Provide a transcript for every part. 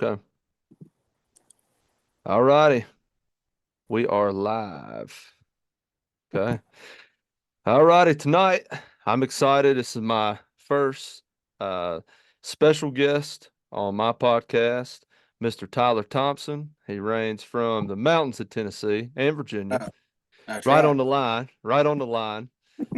Okay. All righty. We are live. Okay. All righty. Tonight, I'm excited. This is my first uh, special guest on my podcast, Mr. Tyler Thompson. He reigns from the mountains of Tennessee and Virginia, Uh, that's right on right. the line, right on the line.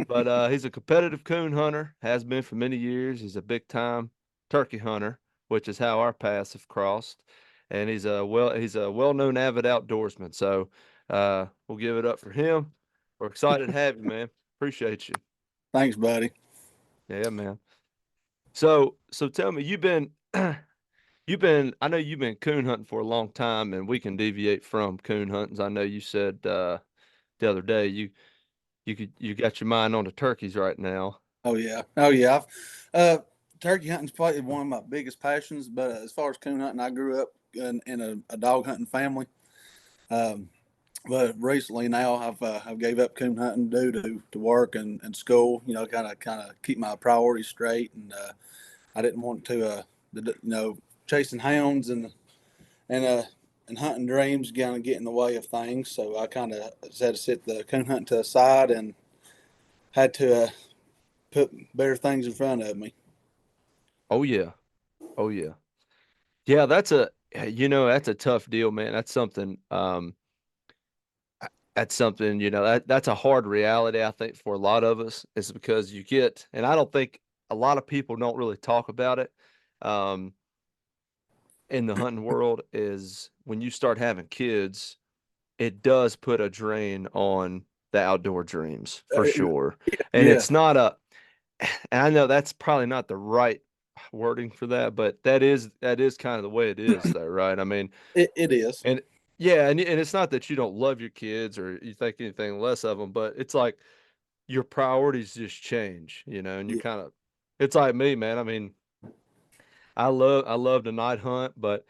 But he's a competitive coon hunter, has been for many years. He's a big time turkey hunter, which is how our paths have crossed. And he's a well-known avid outdoorsman. So we'll give it up for him. We're excited to have you, man. Appreciate you. Thanks, buddy. Yeah, man. So tell me, I know you've been coon hunting for a long time, and we can deviate from coon hunting. I know you said the other day you got your mind on the turkeys right now. Oh yeah, oh yeah. Uh, Turkey hunting's probably one of my biggest passions. But as far as coon hunting, I grew up in a dog hunting family. Um, but recently now I've gave up coon hunting due to work and school. Kind of keep my priorities straight, and I didn't want chasing hounds and uh and hunting dreams kind of get in the way of things. So I kind of had to set the coon hunting to the side and had to put better things in front of me. Oh yeah. Oh yeah. Yeah, that's a tough deal, man. That's something, that's a hard reality, I think, for a lot of us, is because and I don't think a lot of people don't really talk about it, um, in the hunting world, is when you start having kids, it does put a drain on the outdoor dreams for Uh, sure. And yeah, it's not a, and I know that's probably not the right wording for that, but that is kind of the way it is, though, right? I mean, it is. and yeah, and it's not that you don't love your kids or you think anything less of them, but it's like your priorities just change, and you Yeah, kind of, it's like me, man. I mean, I love the night hunt, but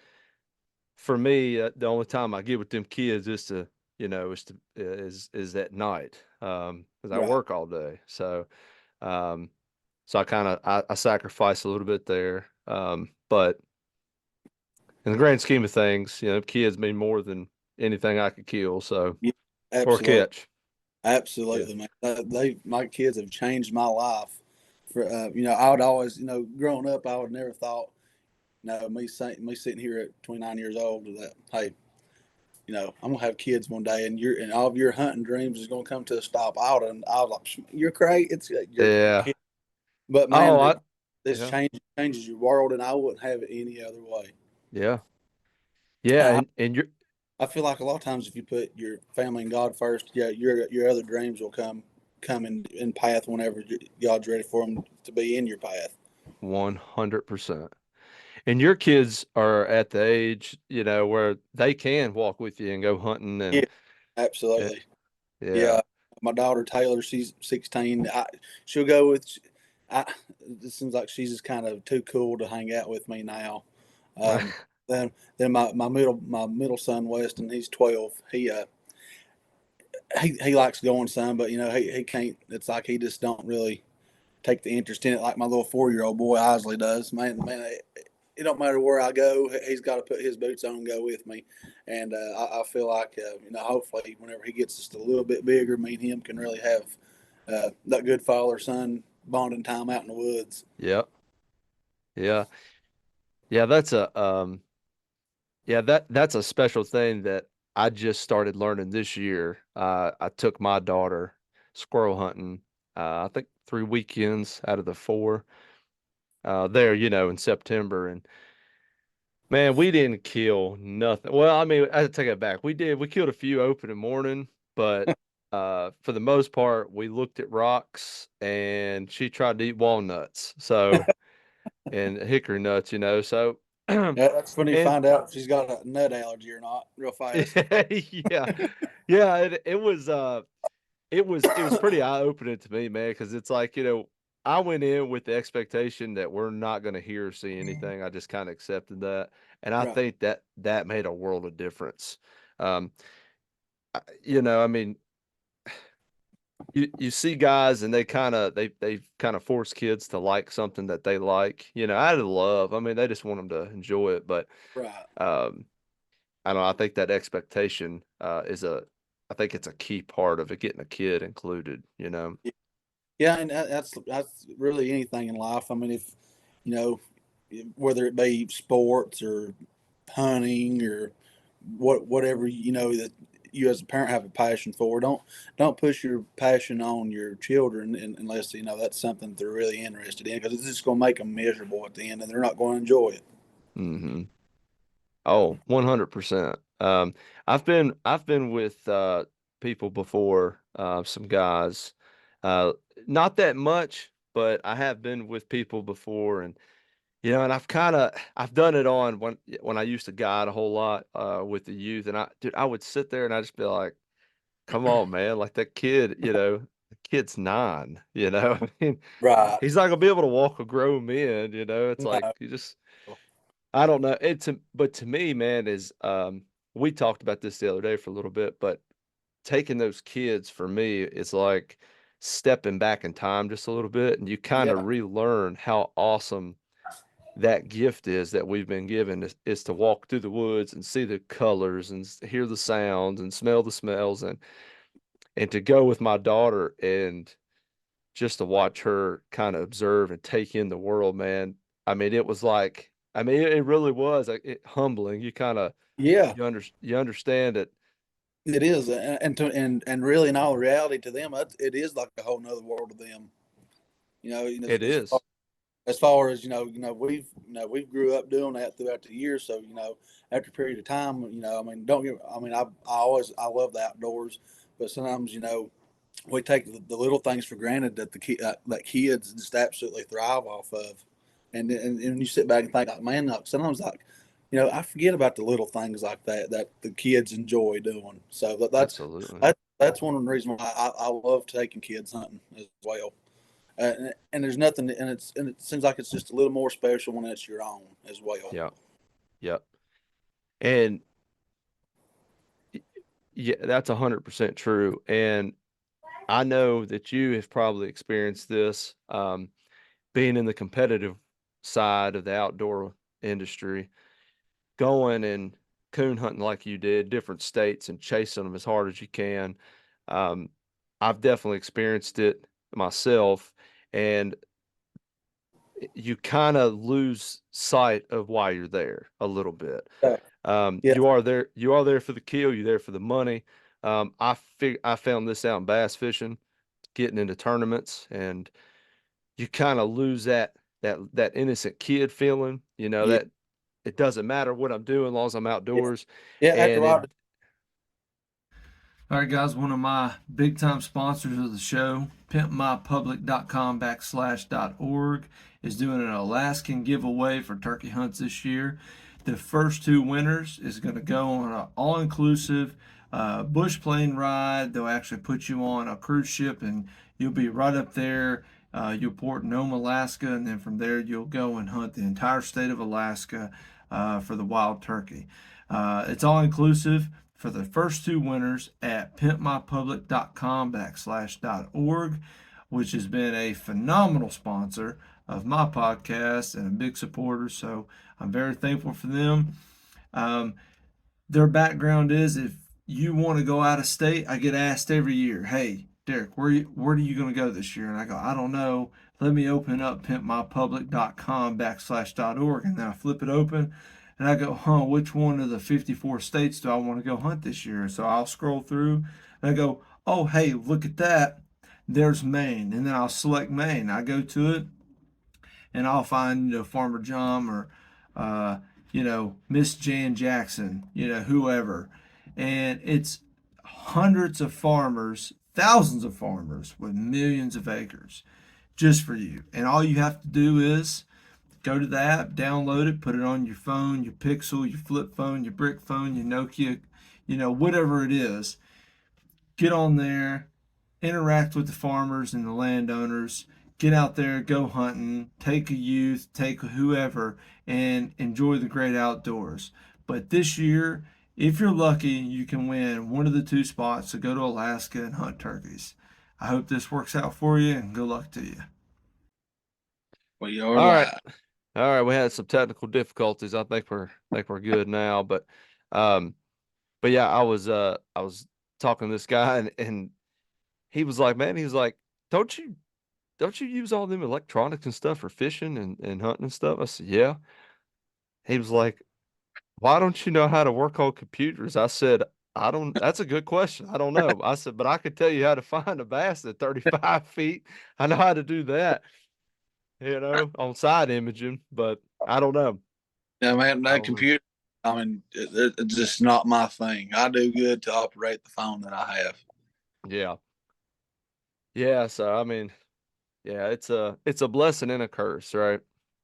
for me, the only time I get with them kids is to, is at night, because I right. work all day. Um, so I sacrifice a little bit there. But in the grand scheme of things, kids mean more than anything I could kill. So, Yeah, or absolutely, catch. Yeah. absolutely, man. My kids have changed my life. I would always, growing up, I would never thought, me sitting here at 29 years old, that hey, I'm gonna have kids one day, and all of your hunting dreams is gonna come to a stop. I was like, you're crazy. You're Yeah. kidding. But Oh, man, this yeah. changes your world, and I wouldn't have it any other way. Yeah. Yeah. I, And you're, I feel like a lot of times if you put your family and God first, yeah, your other dreams will come in path whenever God's ready for them to be in your path. 100%. And your kids are at the age, where they can walk with you and go hunting Yeah, and absolutely. yeah. Yeah, my daughter Taylor, she's 16. She'll go with. I, it seems like she's just kind of too cool to hang out with me now. Um, then my middle son Weston, he's 12. He likes going some, but he can't. It's like he just don't really take the interest in it like my little 4-year-old boy Isley does. Man, it don't matter where I go. He's got to put his boots on and go with me. And I feel like hopefully whenever he gets just a little bit bigger, me and him can really have that good father son bonding time out in the woods. Yeah. Yeah. Yeah, that's a special thing that I just started learning this year. I took my daughter squirrel hunting, I think 3 weekends out of the four, there, in September. And man, we didn't kill nothing. Well, I mean, I take it back. We did. We killed a few opening morning, but for the most part, we looked at rocks and she tried to eat walnuts. So, and hickory nuts, So, Yeah, that's when you and find out if she's got a nut allergy or not, real fast. yeah, yeah, it was pretty eye-opening to me, man, because it's like, I went in with the expectation that we're not going to hear or see anything. I just kind of accepted that, and I Right. think that made a world of difference. Um, I mean, you see guys and they kind of force kids to like something that they like, out of love. I mean, they just want them to enjoy it, but Right. um, I don't know. I think that expectation I think it's a key part of it, getting a kid included. Yeah, and that's really anything in life. I mean, if you know, whether it be sports or hunting or whatever that you as a parent have a passion for, don't push your passion on your children unless that's something they're really interested in, because it's just going to make them miserable at the end, and they're not going to enjoy it. Hmm. Oh, 100%. I've been with people before, some guys. Uh Not that much, but I have been with people before, and and I've done it on when I used to guide a whole lot with the youth, and I would sit there and I just be like, "Come on, man, like that kid, the kid's 9. I mean, Right. he's not gonna be able to walk a grown man. It's like No. you just I don't know. But to me, man, is we talked about this the other day for a little bit, but taking those kids for me is like stepping back in time just a little bit, and you kind of Yeah. relearn how awesome that gift is that we've been given is to walk through the woods and see the colors and hear the sounds and smell the smells, and to go with my daughter and just to watch her kind of observe and take in the world, man. I mean, it was like, I mean, it really was like humbling. You kind of Yeah. you understand it. It is, and really, in all reality, to them, it is like a whole nother world to them. It is As far as we've grew up doing that throughout the years. So after a period of time, I mean, don't get. I mean, I love the outdoors, but sometimes we take the little things for granted that kids just absolutely thrive off of, and you sit back and think, like, man, like sometimes like. I forget about the little things like that the kids enjoy doing. So absolutely. that's one of the reasons why I love taking kids hunting as well. And there's nothing, and it seems like it's just a little more special when it's your own as well. Yeah. Yep. And yeah, that's 100% true. And I know that you have probably experienced this, being in the competitive side of the outdoor industry, going and coon hunting like you did, different states and chasing them as hard as you can. Um, I've definitely experienced it myself, and you kind of lose sight of why you're there a little bit. Yeah, yeah, You are there for the kill, you're there for the money. I found this out in bass fishing, getting into tournaments, and you kind of lose that innocent kid feeling, yeah, that it doesn't matter what I'm doing as long as I'm yeah, outdoors. yeah. After a And it while, All right, guys, one of my big time sponsors of the show, pimpmypublic.com/org, is doing an Alaskan giveaway for turkey hunts this year. The first two winners is going to go on an all inclusive bush plane ride. They'll actually put you on a cruise ship and you'll be right up there. You'll port in Nome, Alaska, and then from there you'll go and hunt the entire state of Alaska for the wild turkey. It's all inclusive for the first two winners at pimpmypublic.com/org, which has been a phenomenal sponsor of my podcast and a big supporter. So I'm very thankful for them. Um, their background is, if you want to go out of state, I get asked every year, hey, Derek, where are you going to go this year? And I go, I don't know. Let me open up pimpmypublic.com/org. And then I flip it open and I go, which one of the 54 states do I want to go hunt this year? So I'll scroll through and I go, oh, hey, look at that. There's Maine. And then I'll select Maine. I go to it and I'll find Farmer John or Miss Jan Jackson, whoever, and it's hundreds of farmers, thousands of farmers with millions of acres just for you. And all you have to do is go to the app, download it, put it on your phone, your Pixel, your flip phone, your brick phone, your Nokia, whatever it is. Get on there, interact with the farmers and the landowners, get out there, go hunting, take a youth, take whoever, and enjoy the great outdoors. But this year, if you're lucky, you can win one of the two spots to go to Alaska and hunt turkeys. I hope this works out for you, and good luck to you. Well, you're All right. live. All right, we had some technical difficulties. I think we're good now, um but yeah, I was talking to this guy and he was like, "Man, he was like, don't you use all them electronics and stuff for fishing and hunting and stuff?" I said, "Yeah." He was like, "Why don't you know how to work on computers?" I said, "I don't, that's a good question. I don't know." I said, "But I could tell you how to find a bass at 35 feet. I know how to do that, on side imaging, but I don't know. Yeah, man, I that don't know." computer, I mean, it's just not my thing. I do good to operate the phone that I have. Yeah. Yeah. So, I mean, yeah, it's a blessing and a curse, right?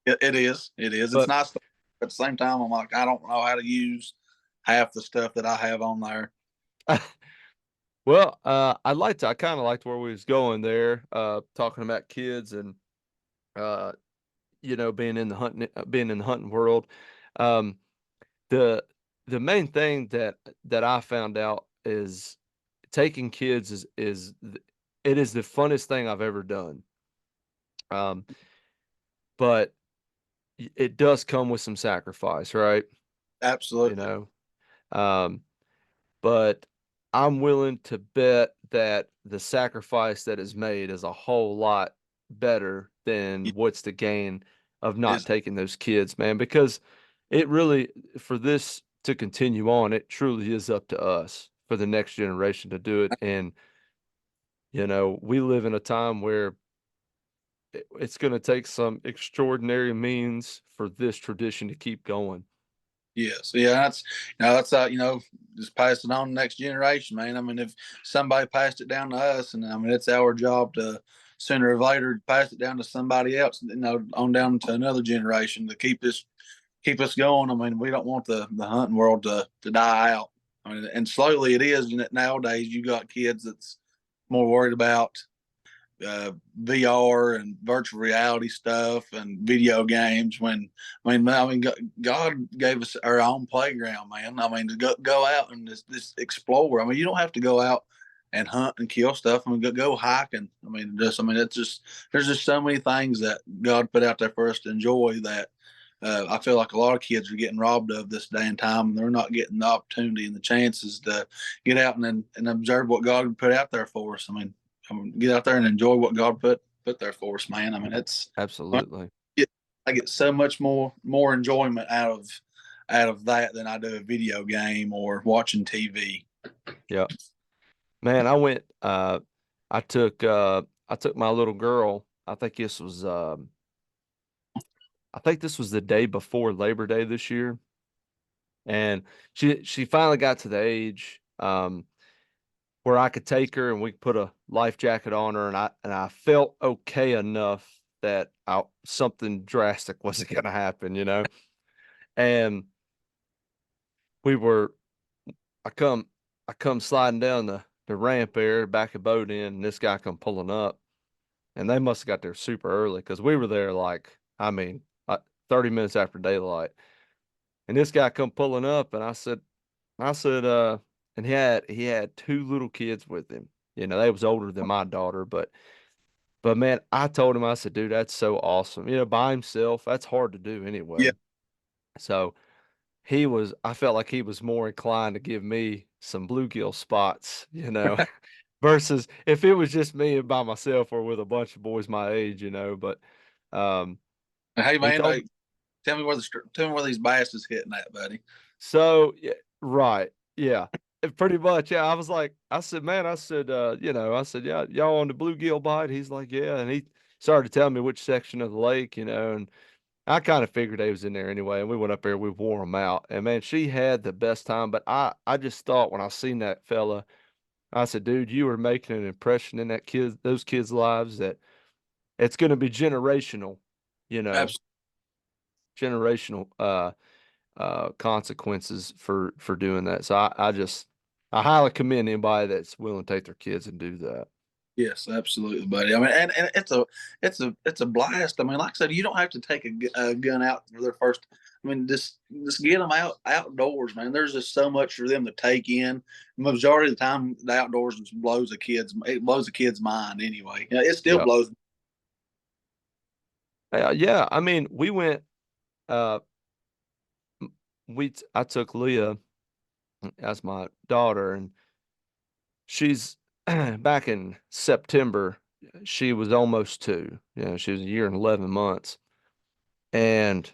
It is. It is. It's But, nice. But at the same time, I'm like, I don't know how to use half the stuff that I have on there. well, I kind of liked where we was going there, talking about kids and, uh, being in the hunting world. Um, the the main thing that I found out is taking kids it is the funnest thing I've ever done. Um, but it does come with some sacrifice, right? You Absolutely. know, um, but I'm willing to bet that the sacrifice that is made is a whole lot better than what's the gain of not It's taking those kids, man, because it really, for this to continue on, it truly is up to us for the next generation to do it. And, we live in a time where it's going to take some extraordinary means for this tradition to keep going. yes, yeah. That's just pass it on to the next generation, man. I mean, if somebody passed it down to us, and I mean, it's our job to sooner or later pass it down to somebody else, on down to another generation to keep us going. I mean, we don't want the hunting world to die out. I mean, and slowly it is. Nowadays you got kids that's more worried about VR and virtual reality stuff and video games. I mean, God gave us our own playground, man. I mean, to go out and just explore. I mean, you don't have to go out and hunt and kill stuff. I mean, go hiking. It's just there's just so many things that God put out there for us to enjoy that. I feel like a lot of kids are getting robbed of this day and time, and they're not getting the opportunity and the chances to get out and observe what God put out there for us. I mean, get out there and enjoy what God put there for us, man. I mean, Absolutely. I get so much more enjoyment out of that than I do a video game or watching TV. Yeah. Man, I took my little girl. I think this was the day before Labor Day this year. And she finally got to the age where I could take her and we could put a life jacket on her, and I felt okay enough that something drastic wasn't going to happen. And we were I come I come sliding down the ramp there, back a boat in, and this guy come pulling up, and they must have got there super early because we were there like, I mean, 30 minutes after daylight. And this guy come pulling up, and I said, and he had two little kids with him. They was older than my daughter, but man, I told him, I said, "Dude, that's so awesome." By himself, that's hard to do Yeah, anyway. So I felt like he was more inclined to give me some bluegill spots, versus if it was just me and by myself or with a bunch of boys my age. But um, hey he man, told tell me where these bass is hitting at, buddy. So yeah, right. Yeah. Pretty much. Yeah. I said, "Man," I said, "Yeah, y'all on the bluegill bite?" He's like, "Yeah." And he started telling me which section of the lake, and I kind of figured they was in there anyway. And we went up there, we wore them out. And man, she had the best time. But I just thought when I seen that fella, I said, "Dude, you were making an impression in those kids' lives that it's going to be generational, you know, Absolutely. generational, consequences for doing that." So I highly commend anybody that's willing to take their kids and do that. Yes, absolutely, buddy. I mean, and it's a blast. I mean, like I said, you don't have to take a gun out for their first. I mean, just get them outdoors, man. There's just so much for them to take in. The majority of the time, the outdoors just blows a kid's mind anyway. Yeah, it still Yeah. blows. Yeah. I mean, we went, uh, I took Leah as my daughter, and she's back in September. She was almost 2. She was a year and 11 months. And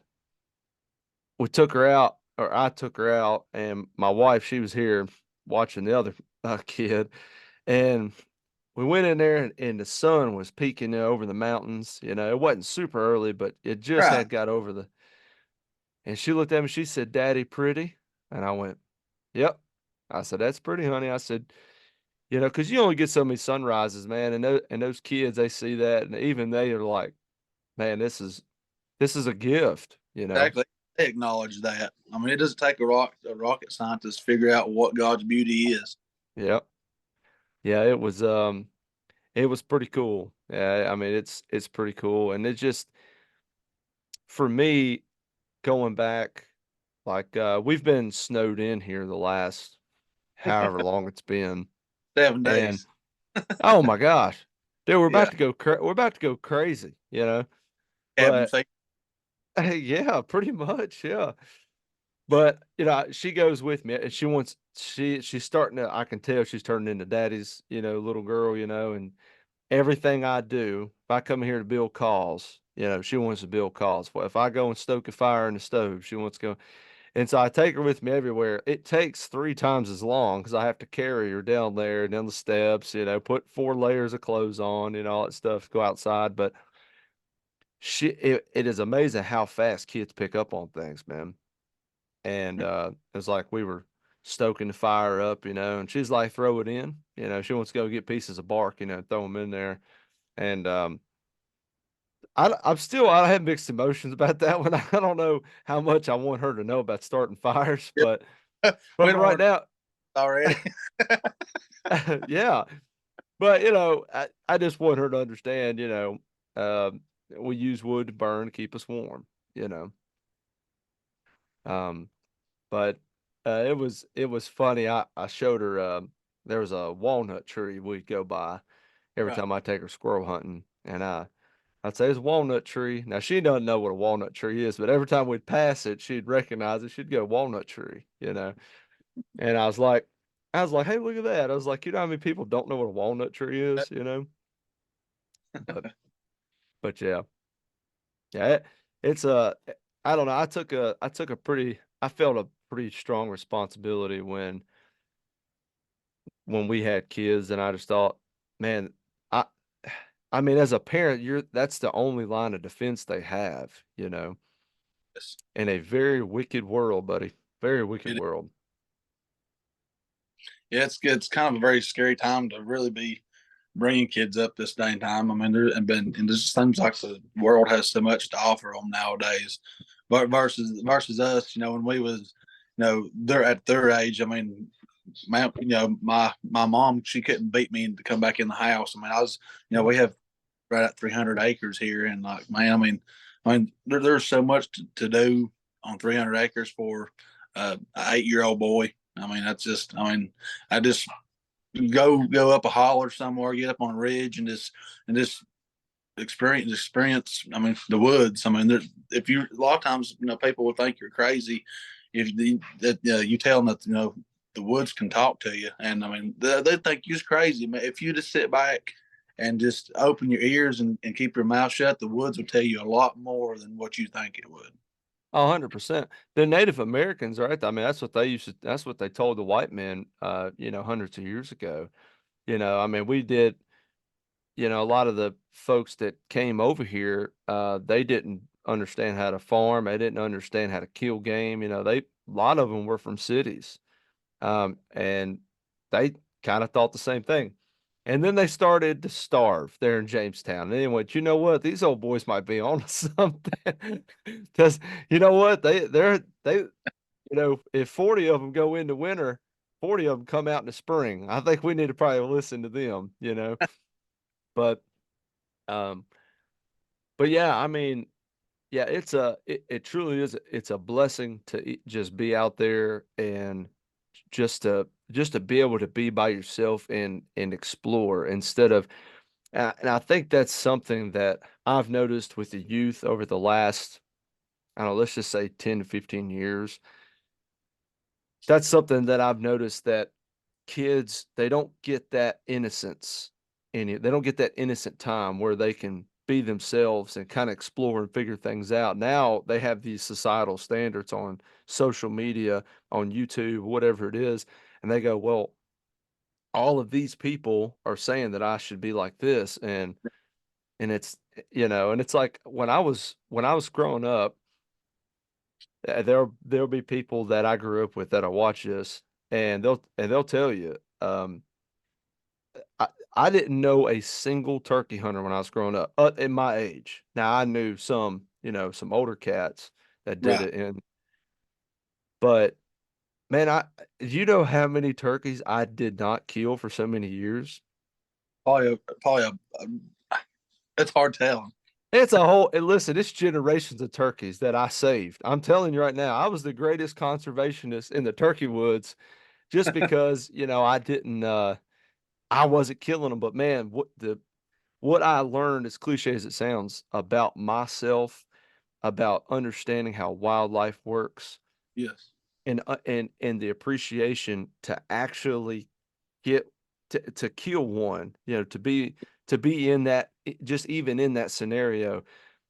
we took her out, or I took her out, and my wife, she was here watching the other kid. And we went in there, and the sun was peeking over the mountains. It wasn't super early, but it just Right. had got over and she looked at me, she said, "Daddy, pretty?" And I went, "Yep." I said, "That's pretty, honey." I said, because you only get so many sunrises, man. And those kids, they see that, and even they are like, "Man, this is a gift." Exactly. They acknowledge that. I mean, it doesn't take a rocket scientist to figure out what God's beauty is. Yep. Yeah, it was pretty cool. Yeah, I mean, it's pretty cool. And it just, for me, going back, like, we've been snowed in here the last however long it's been. 7 days. And oh my gosh, dude, we're Yeah. about to go we're about to go crazy. Cabin But fever. yeah, pretty much, yeah. But she goes with me, and she's starting to, I can tell she's turning into daddy's, little girl. And everything I do, if I come here to build calls, she wants to build calls. Well, if I go and stoke a fire in the stove, she wants to go. And so I take her with me everywhere. It takes 3 times as long because I have to carry her down there, down the steps, put 4 layers of clothes on, all that stuff, go outside. But it is amazing how fast kids pick up on things, man. And it's like we were stoking the fire up, and she's like, throw it in. She wants to go get pieces of bark, throw them in there. And I have mixed emotions about that one. I don't know how much I want her to know about starting fires, Yep. but We for don't right want now, to already. yeah. But I just want her to understand, we use wood to burn to keep us warm, you know. Um, but it was funny. I showed her, there was a walnut tree we'd go by every Right. time I take her squirrel hunting, and I'd say it's a walnut tree. Now she doesn't know what a walnut tree is, but every time we'd pass it, she'd recognize it. She'd go walnut tree. And I was like, hey, look at that. I was like, how many people don't know what a walnut tree is? But yeah, yeah, it's I don't know. I felt a pretty strong responsibility when we had kids, and I just thought, man, I I mean, as a parent, that's the only line of defense they have, Yes. in a very wicked world, buddy. Very wicked It, world. yeah, it's kind of a very scary time to really be bringing kids up this day and time. I mean, and this seems like the world has so much to offer them nowadays, but versus us, when we was, they're at their age. I mean, my mom, she couldn't beat me to come back in the house. I mean, we have right at 300 acres here, and like, man, I mean, there's so much to do on 300 acres for an 8-year-old boy. I mean, I just go up a holler somewhere, get up on a ridge, and just experience. I mean, the woods. I mean, if you, a lot of times, people will think you're crazy if you tell them that the woods can talk to you, and I mean they think you're crazy. If you just sit back and just open your ears and keep your mouth shut, the woods will tell you a lot more than what you think it would. 100%. The Native Americans, right? I mean, that's what they told the white men, hundreds of years ago. I mean, we did, a lot of the folks that came over here, they didn't understand how to farm. They didn't understand how to kill game. A lot of them were from cities. And they kind of thought the same thing. And then they started to starve there in Jamestown. And they went, you know what? These old boys might be on to something. Because you know what? If 40 of them go into winter, 40 of them come out in the spring. I think we need to probably listen to them. But um, but yeah, I mean, yeah, it truly is. It's a blessing to just be out there and just to be able to be by yourself and explore instead of. And I think that's something that I've noticed with the youth over the last, I don't know, let's just say 10 to 15 years. That's something that I've noticed that kids, they don't get that innocence in it. They don't get that innocent time where they can be themselves and kind of explore and figure things out. Now they have these societal standards on social media, on YouTube, whatever it is, and they go, well, all of these people are saying that I should be like this, and it's and it's like when I was growing up, there'll be people that I grew up with that'll watch this, and they'll tell you, I didn't know a single turkey hunter when I was growing up, in my age. Now I knew some, some older cats that did Right. it, but man, you know how many turkeys I did not kill for so many years? Probably it's hard telling. It's a whole, and listen, it's generations of turkeys that I saved. I'm telling you right now, I was the greatest conservationist in the turkey woods just because, I didn't, I wasn't killing them. But man, what I learned, as cliche as it sounds, about myself, about understanding how wildlife works, Yes. and the appreciation to actually get to kill one, to be in that, just even in that scenario,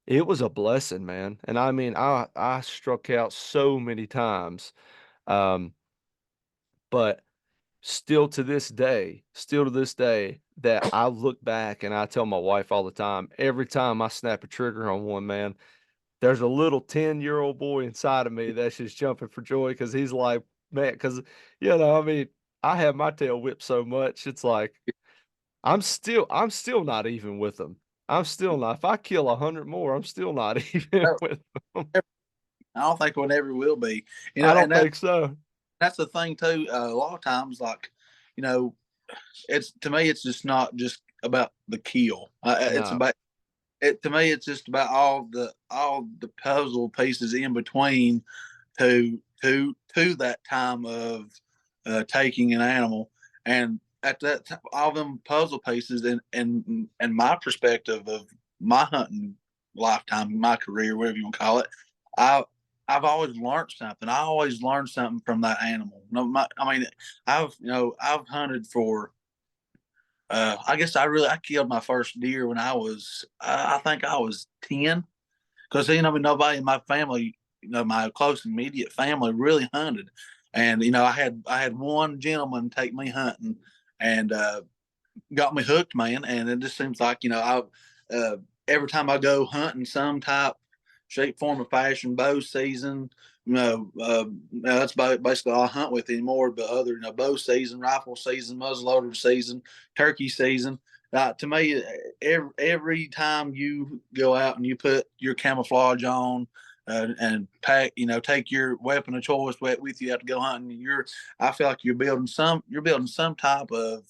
it was a blessing, man. And I mean, I struck out so many times, um, but still to this day, that I look back and I tell my wife all the time, every time I snap a trigger on one, man, there's a little 10-year-old boy inside of me that's just jumping for joy because he's like, man, because I mean, I have my tail whipped so much, it's like I'm still not even with them. I'm still not. If I kill 100 more, I'm still not even I with them. don't think we never will be. I And don't think so. that's the thing too. A lot of times, like, you know, it's to me, it's just not just about the kill. It's No. about it to me. It's just about all the puzzle pieces in between to that time of taking an animal, and at that time, all them puzzle pieces, and my perspective of my hunting lifetime, my career, whatever you want to call it, I I've always learned something. I always learned something from that animal. No, I mean, I've hunted for. I guess I killed my first deer when I think I was 10, because nobody in my family, my close immediate family really hunted, and I had one gentleman take me hunting, and got me hooked, man. And it just seems like I every time I go hunting, some type, shape, form, or fashion, bow season. That's basically all I hunt with anymore. But other, bow season, rifle season, muzzleloader season, turkey season. To me, every time you go out and you put your camouflage on, and pack, take your weapon of choice with you out to go hunting, I feel like you're building some type of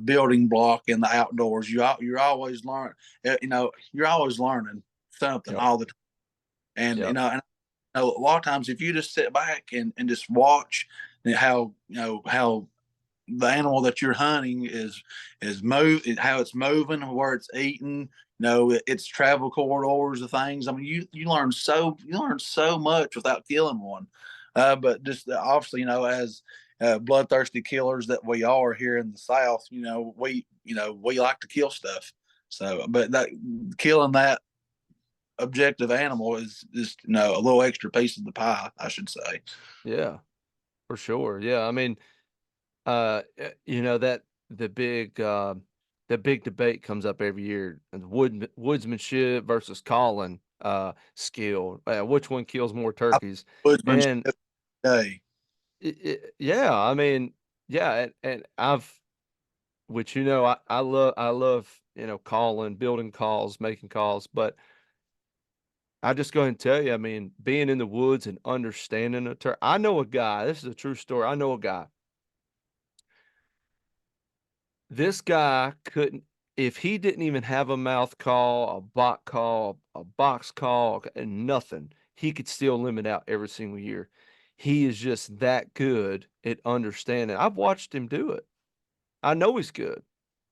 building block in the outdoors. You're always you're always learning something Yep. all the time. And Yep. a lot of times if you just sit back and just watch how the animal that you're hunting is how it's moving, where it's eating, its travel corridors of things. I mean, you learn so much without killing one. But just obviously, as bloodthirsty killers that we are here in the South, we like to kill stuff. So, but that killing that objective animal is just a little extra piece of the pie, I should say. Yeah, for sure. Yeah. I mean, that the big debate comes up every year, and woodsmanship versus calling skill. Which one kills more I turkeys? And woodsmanship day. yeah, I mean, yeah, and which I love calling, building calls, making calls, but I just go ahead and tell you, I mean, being in the woods and understanding a turkey. I know a guy. This is a true story. I know a guy. This guy couldn't. if he didn't even have a mouth call, a box call, and nothing, he could still limit out every single year. He is just that good at understanding. I've watched him do it. I know he's good.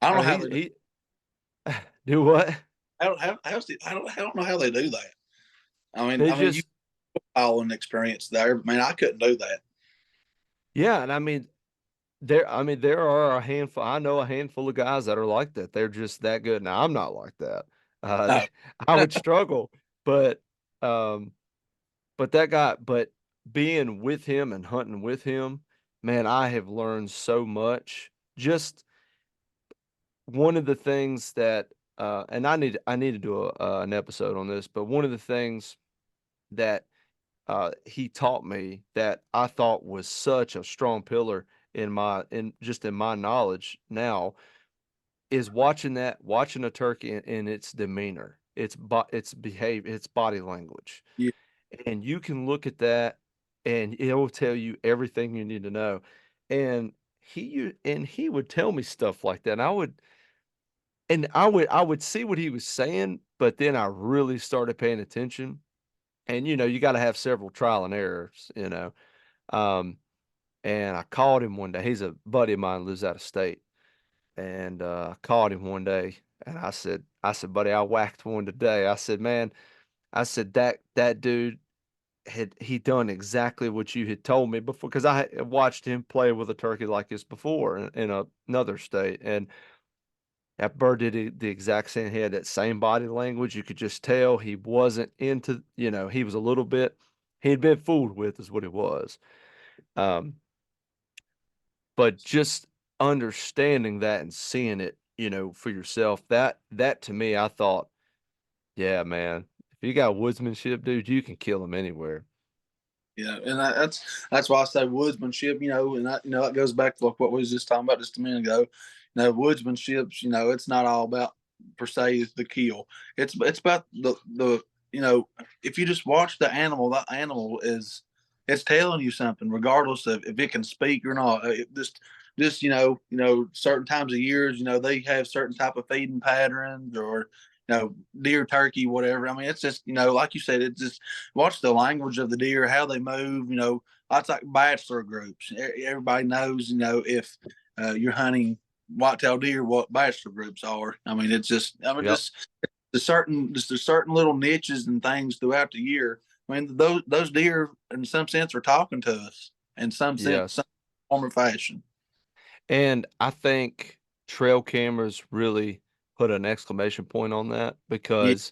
I don't I know how mean, they do. he do what? I don't know how they do that. They You just all an experience there. Man, I couldn't do that. yeah, and there are a handful. I know a handful of guys that are like that. They're just that good. Now I'm not like that. No. I would struggle, but um, but being with him and hunting with him, man, I have learned so much. Just one of the things that, and I need to do an episode on this, but one of the things that he taught me that I thought was such a strong pillar in my knowledge now is watching a turkey and its demeanor, its behavior, its body language, Yeah. and you can look at that and it will tell you everything you need to know. And he would tell me stuff like that, and I would see what he was saying, but then I really started paying attention. And you got to have several trial and errors. Um, and I called him one day. He's a buddy of mine, lives out of state. And I called him one day and I said, buddy, I whacked one today. I said, man, I said that dude he done exactly what you had told me before, because I had watched him play with a turkey like this before in another state. And that bird did the exact same. He had that same body language. You could just tell he wasn't he was a little bit, he'd been fooled with, is what it was. Um, but just understanding that and seeing it, for yourself, that to me, I thought, yeah, man, if you got woodsmanship, dude, you can kill him anywhere. And that's why I say woodsmanship. And that goes back to like what we was just talking about just a minute ago. Woodsmanship. It's not all about per se the kill. It's about the if you just watch the animal, that animal it's telling you something, regardless of if it can speak or not. Just certain times of years, they have certain type of feeding patterns, or deer, turkey, whatever. It's just like you said, it's just watch the language of the deer, how they move. Lots like bachelor groups. Everybody knows, if you're hunting whitetail deer, what bachelor groups are. It's just, Yep. just the certain little niches and things throughout the year. Those deer, in some sense, are talking to us in some sense, some Yes. form or fashion. And I think trail cameras really put an exclamation point on that, Yeah, because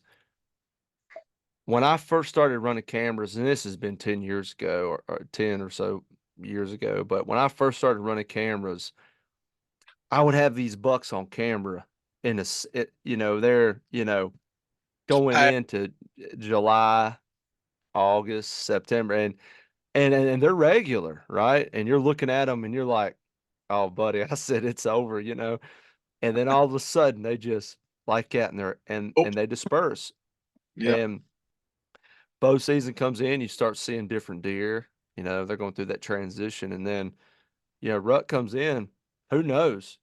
when I first started running cameras, and this has been 10 years ago, or 10 or so years ago, but when I first started running cameras, I would have these bucks on camera they're, going into July, August, September, and they're regular, right? And you're looking at them and you're like, oh, buddy, I said it's over. And then all of a sudden they just like that, and oh, and they disperse. yeah, And bow season comes in, you start seeing different deer. They're going through that transition, and then rut comes in. Who knows?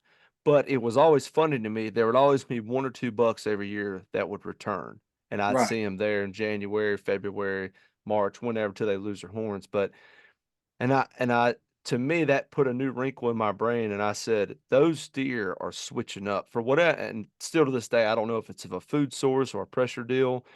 But it was always funny to me. There would always be one or two bucks every year that would return, and I'd right. see them there in January, February, March, whenever, till they lose their horns. But and I to me that put a new wrinkle in my brain, and I said those deer are switching up for what. And still to this day, I don't know if it's of a food source or a pressure deal,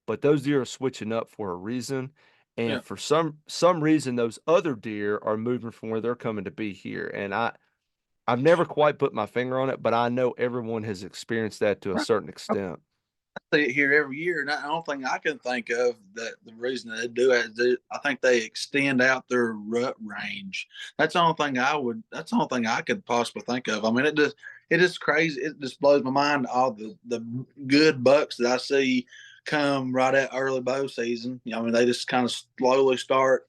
but those deer are switching up for a reason. Yeah, And for some reason, those other deer are moving from where they're coming to be here. And I've never quite put my finger on it, but I know everyone has experienced that to a right. certain extent. See it here every year, and the only thing I can think of that the reason they do it is I think they extend out their rut range. That's the only thing I would. That's the only thing I could possibly think of. It is crazy. It just blows my mind all the good bucks that I see come right at early bow season. They just kind of slowly start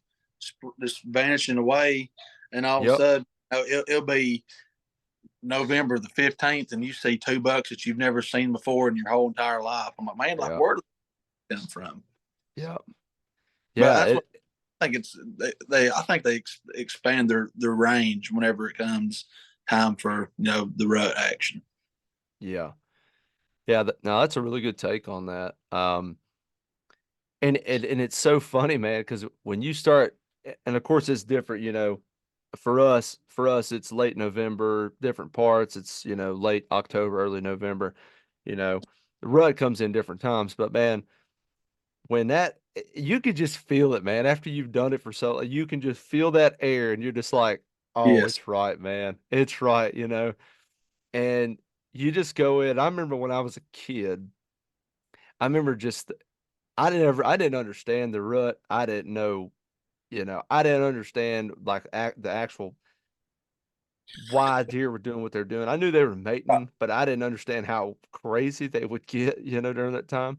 just vanishing away, and all of a Yep. sudden, it'll be November the 15th, and you see two bucks that you've never seen before in your whole entire life. I'm like, man, like, Yeah. where did they come from? Yep. But Yeah. that's what I think it's I think they expand their range whenever it comes time for the rut action. Yeah. Yeah, no, that's a really good take on that. And it's so funny, man, because when you start, and of course it's different, for us, it's late November, different parts, it's, late October, early November, you know, the rut comes in different times, but man, when you could just feel it, man, after you've done it for so, you can just feel that air and you're just like, oh, Yes. it's right, man. It's right, and you just go in. I remember when I was a kid, I remember just I didn't understand the rut. I didn't know, I didn't understand like the actual why deer were doing what they're doing. I knew they were mating, but I didn't understand how crazy they would get, during that time.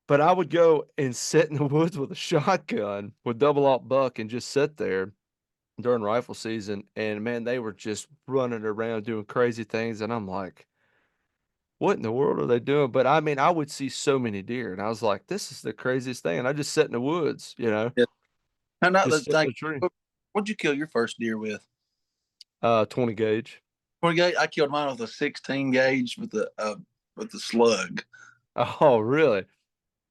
But I would go and sit in the woods with a shotgun with double aught buck and just sit there during rifle season. And man, they were just running around doing crazy things. And I'm like, what in the world are they doing? But I mean, I would see so many deer, and I was like, this is the craziest thing. And I just sit in the woods, Yeah. And not the just sit in thing. the tree. What'd you kill your first deer with? 20 gauge. 20 gauge. I killed mine with a 16 gauge with the slug. Oh, really?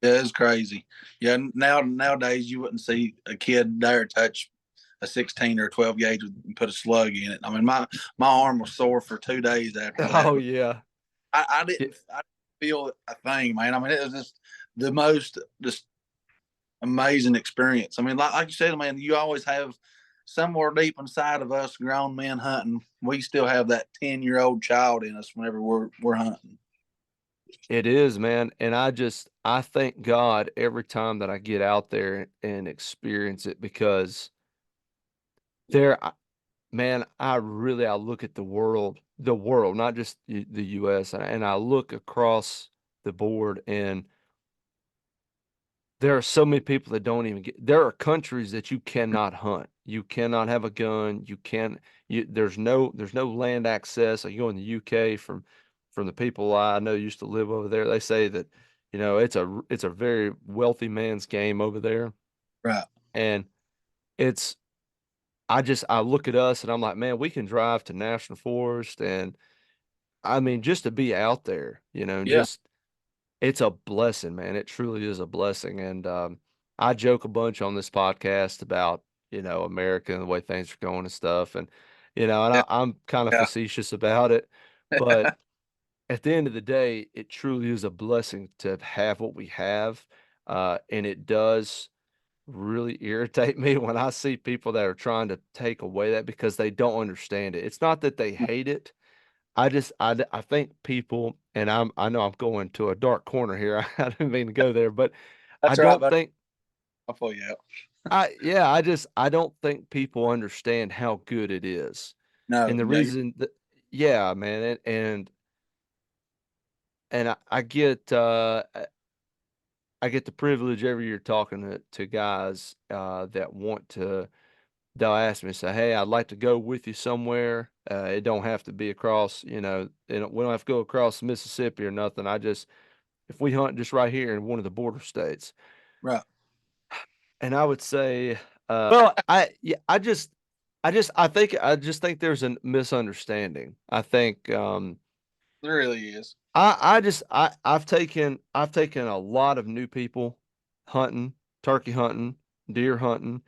Yeah, it's crazy. Yeah, nowadays you wouldn't see a kid dare touch a 16 or 12 gauge and put a slug in it. I mean, my arm was sore for 2 days after that. Oh, But yeah. I didn't feel a thing, man. I mean, it was just the most just amazing experience. I mean, like you said, man, you always have somewhere deep inside of us grown men hunting. We still have that 10-year-old child in us whenever we're hunting. It is, man. And I thank God every time that I get out there and experience it because there, man, I look at the world, not just the US, and I look across the board, and there are so many people that don't even there are countries that you cannot hunt. You cannot have a gun. You can't, there's no land access. Like you go in the UK from the people I know used to live over there, they say that, it's a very wealthy man's game over there. Right. And it's, I look at us and I'm like, man, we can drive to national forest, and I mean, just to be out there, Yeah. just it's a blessing, man. It truly is a blessing. And I joke a bunch on this podcast about, America and the way things are going and stuff. And Yeah. I'm kind of Yeah. facetious about it. But at the end of the day, it truly is a blessing to have what we have. And it does really irritate me when I see people that are trying to take away that because they don't understand it. It's not that they hate it. I think people, and I know I'm going to a dark corner here. I didn't mean to go there, but I That's right, don't but think I'll pull you out. I don't think people understand how good it is. No, And the yeah, reason that, yeah, man, and I get the privilege every year talking to guys that want to. They'll ask me, say, "Hey, I'd like to go with you somewhere. It don't have to be across, we don't have to go across Mississippi or nothing. If we hunt just right here in one of the border states." right. And I would say, well, yeah, I just think there's a misunderstanding. I think, There really is. I've taken a lot of new people hunting, turkey hunting, deer hunting.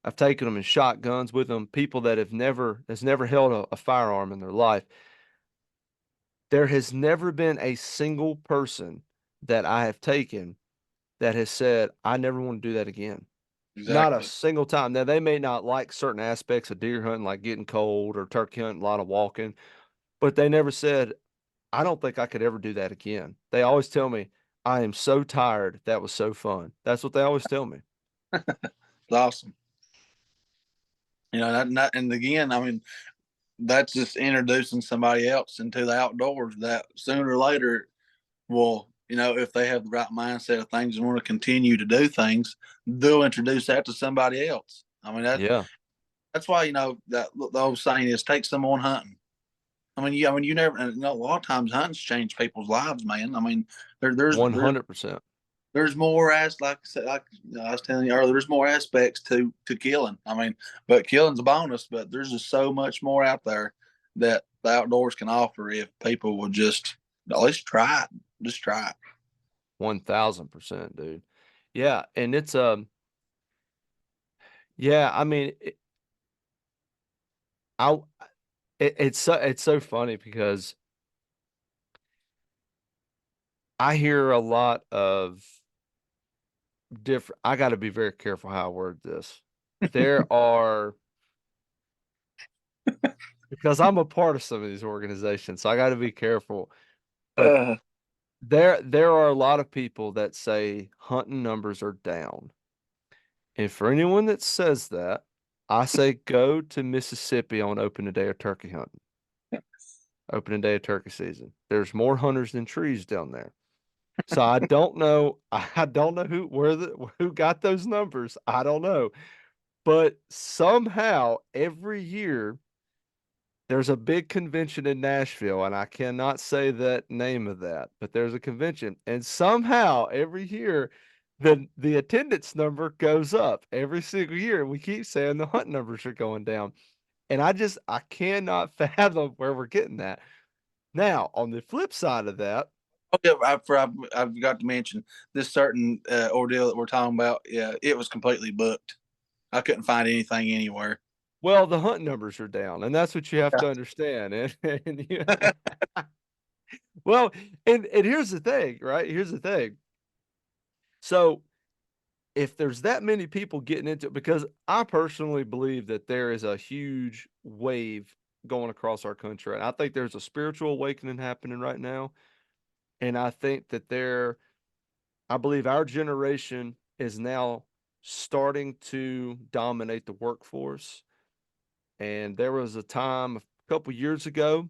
I've taken them in shotguns with them, people that has never held a firearm in their life. There has never been a single person that I have taken that has said, I never want to do that again. Not a Exactly. single time. Now, they may not like certain aspects of deer hunting, like getting cold or turkey hunting, a lot of walking, but they never said, I don't think I could ever do that again. They always tell me, I am so tired. That was so fun. That's what they always tell me. It's awesome. You know, and again, I mean, that's just introducing somebody else into the outdoors that sooner or later will, if they have the right mindset of things and want to continue to do things, they'll introduce that to somebody else. I mean, Yeah, that's why, that the old saying is take someone hunting. You never, a lot of times hunting's changed people's lives, man. I mean, there's 100%. there's more as like I said, like I was telling you earlier, there's more aspects to killing. I mean, but killing's a bonus, but there's just so much more out there that the outdoors can offer if people will just at least try it. Just try it. 1000%, dude. Yeah, and it's yeah, I mean, I it's so funny because I hear a lot of different. I got to be very careful how I word this. There are because I'm a part of some of these organizations, so I got to be careful. But Uh, there are a lot of people that say hunting numbers are down. And for anyone that says that, I say go to Mississippi on opening day of turkey hunting. Opening day of turkey season. There's more hunters than trees down there. So I don't know. I don't know who got those numbers. I don't know. But somehow every year there's a big convention in Nashville, and I cannot say that name of that, but there's a convention, and somehow every year the attendance number goes up every single year. We keep saying the hunt numbers are going down, and I cannot fathom where we're getting that. Now, on the flip side of that, okay, I forgot to mention this certain ordeal that we're talking about. Yeah, it was completely booked. I couldn't find anything anywhere. well, the hunt numbers are down, and that's what you have to understand. And well, and here's the thing, right? Here's the thing. So if there's that many people getting into it, because I personally believe that there is a huge wave going across our country. And I think there's a spiritual awakening happening right now. And I think that I believe our generation is now starting to dominate the workforce. And there was a time a couple years ago,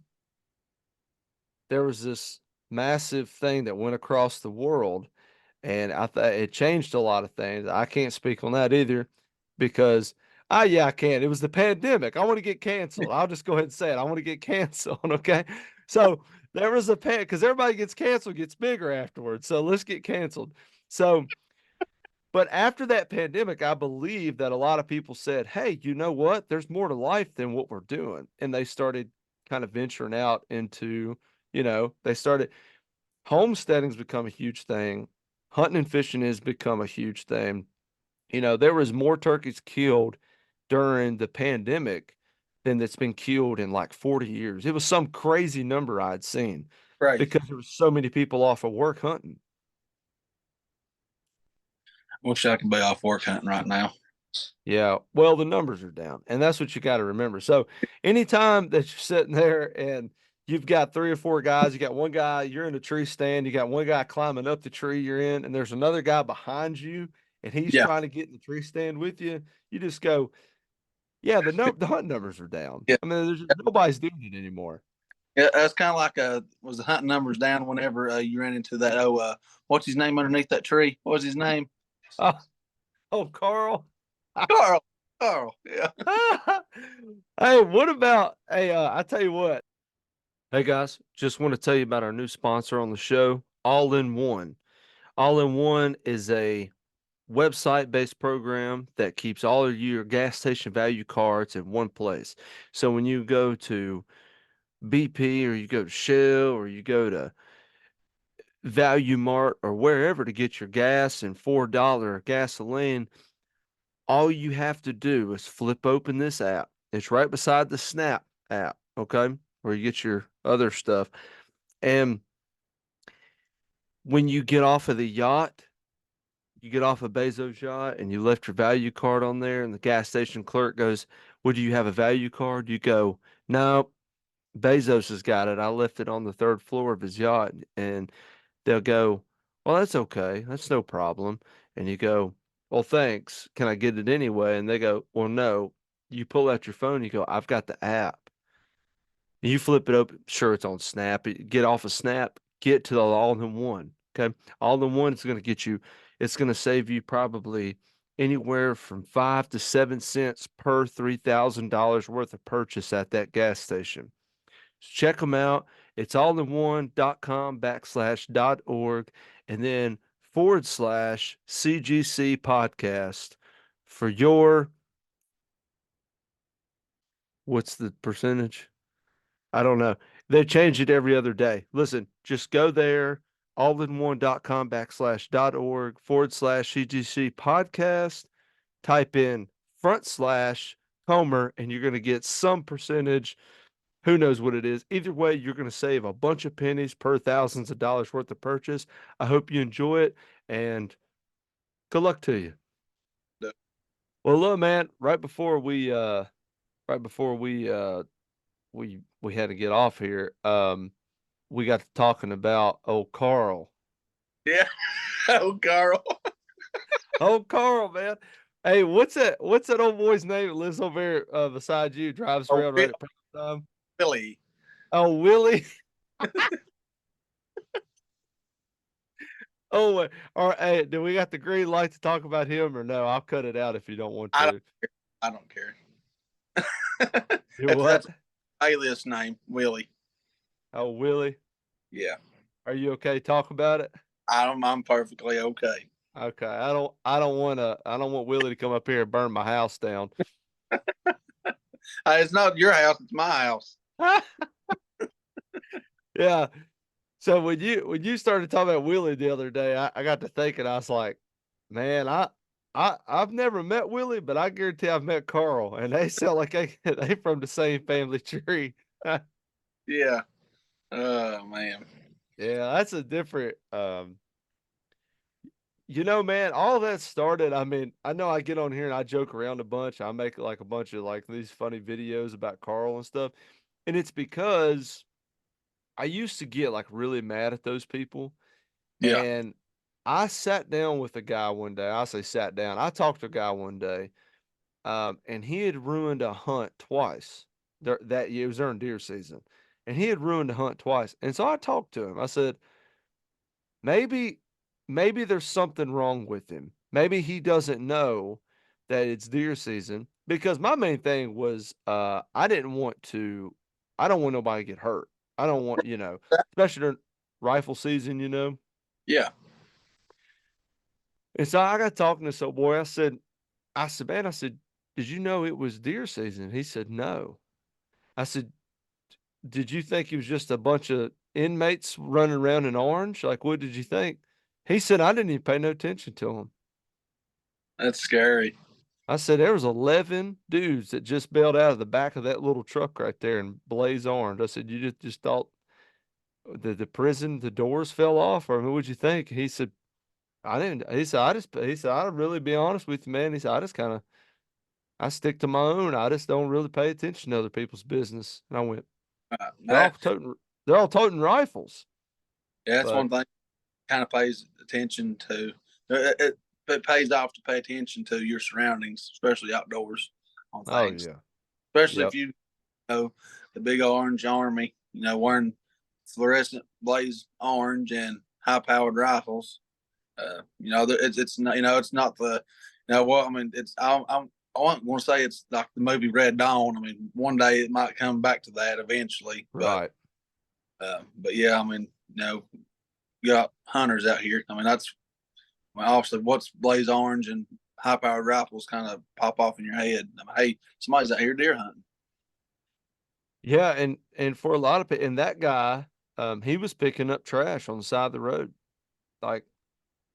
there was this massive thing that went across the world. And I thought it changed a lot of things. I can't speak on that either because yeah, I can. It was the pandemic. I want to get canceled. I'll just go ahead and say it. I want to get canceled. Okay. So there was a because everybody gets canceled, gets bigger afterwards. So let's get canceled. So, but after that pandemic, I believe that a lot of people said, hey, you know what? There's more to life than what we're doing. And they started kind of venturing out into, they started homesteading's become a huge thing. Hunting and fishing has become a huge thing. There was more turkeys killed during the pandemic than that's been killed in like 40 years. It was some crazy number I'd seen Crazy. because there was so many people off of work hunting. Wish I could be off work hunting right now. Yeah, well, the numbers are down, and that's what you got to remember. So, anytime that you're sitting there and you've got 3 or 4 guys, you got one guy, you're in a tree stand, you got one guy climbing up the tree you're in, and there's another guy behind you, and he's Yeah, trying to get in the tree stand with you, you just go, yeah, the hunt numbers are down. yeah, I mean, nobody's doing it anymore. yeah. That's kind of like was the hunting numbers down whenever you ran into that what's his name underneath that tree? What was his name? Oh, oh, Carl. Karl. Karl. Yeah. Hey, what about I tell you what. Hey guys, just want to tell you about our new sponsor on the show, All in One. All in One is a website-based program that keeps all of your gas station value cards in one place. So when you go to BP or you go to Shell or you go to Value Mart or wherever to get your gas and $4 gasoline, all you have to do is flip open this app. It's right beside the Snap app, okay? Where you get your other stuff. And when you get off of the yacht, you get off of Bezos' yacht and you left your value card on there, and the gas station clerk goes, well, do you have a value card? You go, no, Bezos has got it. I left it on the 3rd floor of his yacht. And they'll go, well, that's okay. That's no problem. And you go, well, thanks. Can I get it anyway? And they go, well, no. You pull out your phone, you go, I've got the app. You flip it open. Sure, it's on Snap. Get off of Snap, get to the all-in-one. Okay. All-in-one is going to get you, it's going to save you probably anywhere from 5 to 7 cents per $3,000 worth of purchase at that gas station. Check them out. It's allinone.com/.org and then /CGC podcast for your, what's the percentage? I don't know. They change it every other day. Listen, just go there, allin1.com/.org/CGC podcast, type in /Comer, and you're going to get some percentage. Who knows what it is? Either way, you're going to save a bunch of pennies per thousands of dollars worth of purchase. I hope you enjoy it, and good luck to you. Yeah. Well, look, man, right before we had to get off here, we got to talking about old Karl. Yeah. Oh, Karl. Oh, Karl, man. Hey, what's that old boy's name that lives over here beside you, drives Oh, around right at prime time? Willy. Oh, Willie. Oh, all right. Hey, do we got the green light to talk about him or no? I'll cut it out if you don't want I to. don't care. You That's what? alias name, Willy. Oh, Willie. Yeah. Are you okay? Talk about it. I'm perfectly okay. Okay. I don't want Willie to come up here and burn my house down. It's not your house, it's my house. Yeah. So when you started talking about Willie the other day, I got to thinking, I was like, man, I've never met Willie, but I guarantee I've met Karl, and they sound like they from the same family tree. Yeah. Oh man. Yeah, that's a different man, all that started, I mean, I know I get on here and I joke around a bunch. I make like a bunch of like these funny videos about Karl and stuff. And it's because I used to get like really mad at those people. Yeah. And I sat down with a guy one day. I say sat down. I talked to a guy one day, and he had ruined a hunt twice. That year it was during deer season, and he had ruined a hunt twice. And so I talked to him. I said, maybe, maybe there's something wrong with him. Maybe he doesn't know that it's deer season. Because my main thing was, I don't want nobody to get hurt. I don't want, especially during rifle season. Yeah. And so I got talking to this old boy. Man, did you know it was deer season? He said, no. I said, did you think it was just a bunch of inmates running around in orange? Like, what did you think? He said, I didn't even pay no attention to him. That's scary. I said, there was 11 dudes that just bailed out of the back of that little truck right there in blaze orange. I said, you just thought the prison, the doors fell off? Or what'd you think? He said, I didn't. He said, I'll really be honest with you, man. He said, I stick to my own. I just don't really pay attention to other people's business. And I went, they're all That, toting, they're all toting rifles. yeah, that's But one thing kind of pays attention to. It pays off to pay attention to your surroundings, especially outdoors on oh things. yeah, Especially yep, if you know the big orange army, wearing fluorescent blaze orange and high powered rifles. It's not it's not the I mean I won't want to say it's like the movie Red Dawn. I mean, one day it might come back to that eventually, right. but yeah, I mean, you got hunters out here. I mean, obviously what's blaze orange and high powered rifles kind of pop off in your head. I mean, hey, somebody's out here deer hunting. Yeah, and for a lot of people, and that guy, he was picking up trash on the side of the road, like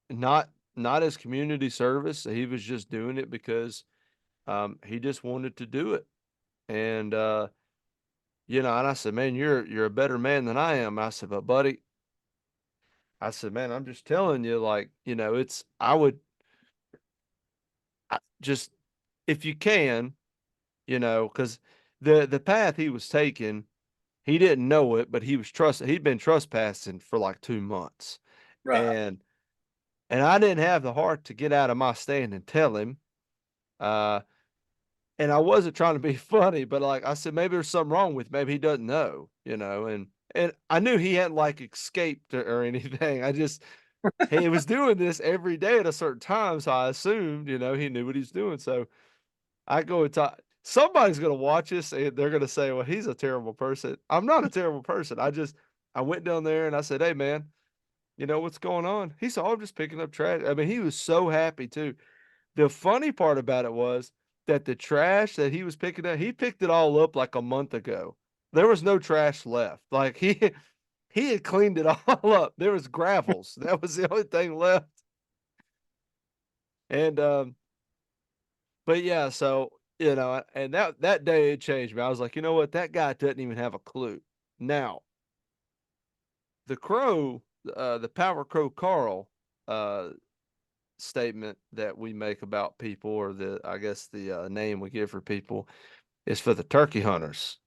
not as community service. He was just doing it because he just wanted to do it. And and I said, man, you're a better man than I am. I said, but buddy, I said, man, I'm just telling you, like, I would just, if you can, because the path he was taking, he didn't know it, but he'd been trespassing for like 2 months. Right. And I didn't have the heart to get out of my stand and tell him. Uh, and I wasn't trying to be funny, but like I said, maybe there's something wrong with, maybe he doesn't know, and I knew he hadn't like escaped or anything. He was doing this every day at a certain time. So I assumed, he knew what he's doing. So I go and talk. Somebody's going to watch this and they're going to say, well, he's a terrible person. I'm not a terrible person. I went down there and I said, hey, man, what's going on? He said, oh, I'm just picking up trash. I mean, he was so happy too. The funny part about it was that the trash that he was picking up, he picked it all up like a month ago. there was no trash left. Like he had cleaned it all up. There was gravels. That was the only thing left. And but yeah, so and that day it changed me. I was like, you know what? That guy doesn't even have a clue. Now, the crow, the Power Crow Carl, uh, statement that we make about people, or I guess the name we give for people, is for the turkey hunters.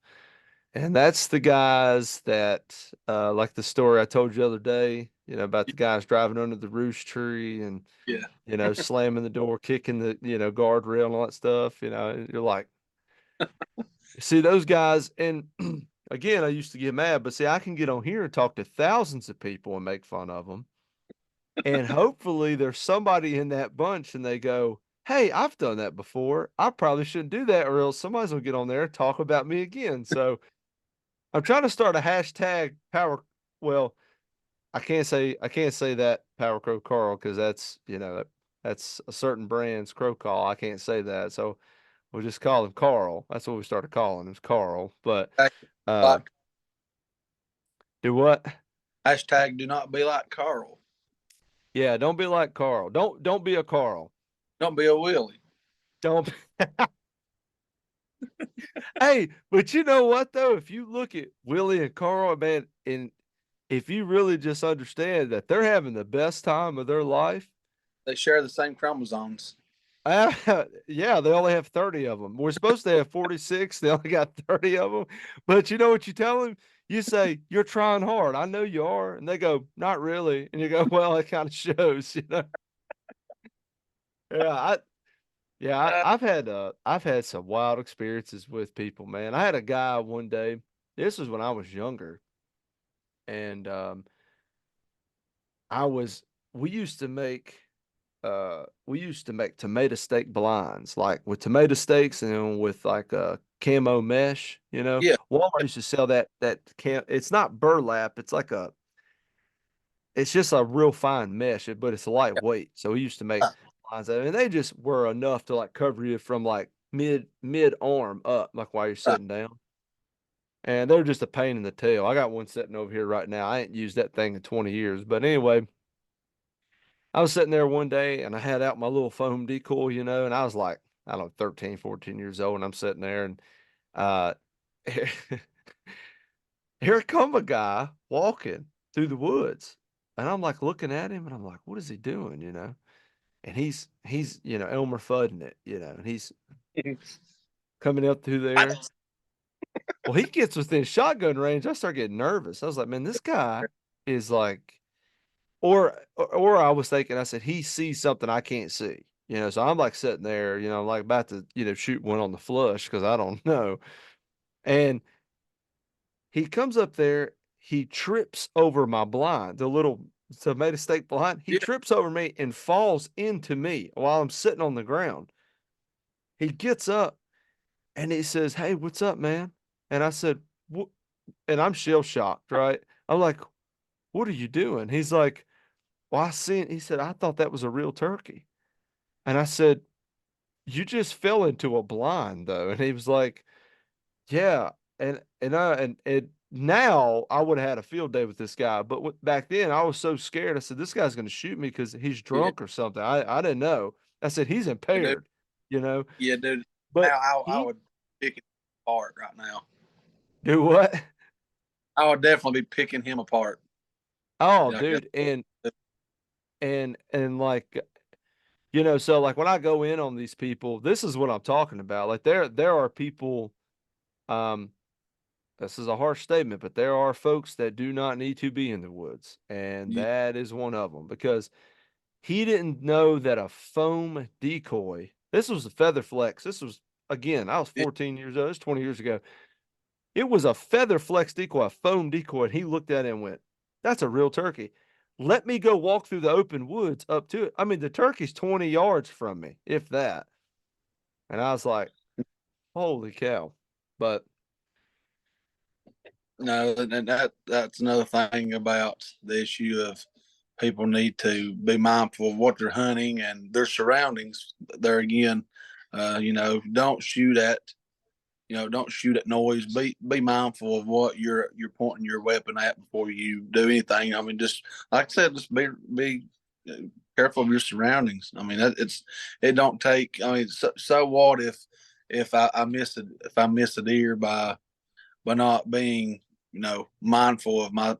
And that's the guys that, like the story I told you the other day, about the guys driving under the roost tree and, Yeah. slamming the door, kicking the, guardrail and all that stuff. You're like, see those guys. And again, I used to get mad, but see, I can get on here and talk to thousands of people and make fun of them. And hopefully there's somebody in that bunch and they go, hey, I've done that before. I probably shouldn't do that, or else somebody's gonna get on there and talk about me again. So I'm trying to start a hashtag power. Well, I can't say that Power Crow Carl, because that's that's a certain brand's crow call. I can't say that. So we'll just call him Carl. That's what we started calling him, Carl. But uh Like, do what? hashtag do not be like Karl. Yeah, don't be like Carl. Don't be a Carl. Don't be a Willy. Don't. Hey, but you know what though? If you look at Willie and Carl, man, and if you really just understand that they're having the best time of their life, They share the same chromosomes. yeah, they only have 30 of them. We're supposed to have 46. They only got 30 of them. But you know what you tell them? You say, you're trying hard. I know you are. And they go, not really. And you go, well, it kind of shows, Yeah, Uh, I've had some wild experiences with people, man. I had a guy one day. This was when I was younger, and I was we used to make tomato steak blinds, like with tomato steaks and then with like a camo mesh, yeah. Walmart used to sell that it's not burlap, it's just a real fine mesh, but it's lightweight. So we used to make blinds out of it, and they just were enough to like cover you from like mid arm up, like while you're Right. sitting down. And they're just a pain in the tail. I got one sitting over here right now. I ain't used that thing in 20 years. But anyway, I was sitting there one day and I had out my little foam decoy, and I was like, I don't know, 13, 14 years old. And I'm sitting there and uh, here come a guy walking through the woods. And I'm like looking at him and I'm like, what is he doing? And he's Elmer Fudding it, and he's coming up through there. Well, he gets within shotgun range. I start getting nervous. I was like, man, this guy is like, or I was thinking, I said, he sees something I can't see, so I'm like sitting there, like about to, shoot one on the flush because I don't know. And he comes up there, he trips over my blind, the little tomato steak blind. He Yeah. trips over me and falls into me while I'm sitting on the ground. He gets up and he says, hey, what's up, man? And I said, what? And I'm shell shocked, right? I'm like, what are you doing? He's like, well, I seen, he said, I thought that was a real turkey. And I said, you just fell into a blind though. And he was like, yeah. And now I would have had a field day with this guy. But back then I was so scared. I said, this guy's going to shoot me because he's Yeah. drunk or something. I didn't know. I said, he's Dude. impaired, Yeah, dude. but Now I he would pick him apart right now. do what? I would definitely be picking him apart. Oh, Like, dude. And like, so like when I go in on these people, this is what I'm talking about. Like there are people, um, this is a harsh statement, but there are folks that do not need to be in the woods, and yeah, that is one of them because he didn't know that a foam decoy. This was a feather flex. This was again, I was 14 years old. This 20 years ago. It was a feather flex decoy, a foam decoy, and he looked at it and went, "That's a real turkey." Let me go walk through the open woods up to it. I mean, the turkey's 20 yards from me, if that. And I was like, holy cow. But no, and that's another thing about the issue of people need to be mindful of what they're hunting and their surroundings. There again, don't shoot at Don't shoot at noise. Be mindful of what you're pointing your weapon at before you do anything. I mean, just like I said, just be careful of your surroundings. I mean, it don't take. I mean, so what if I miss a deer by not being mindful of my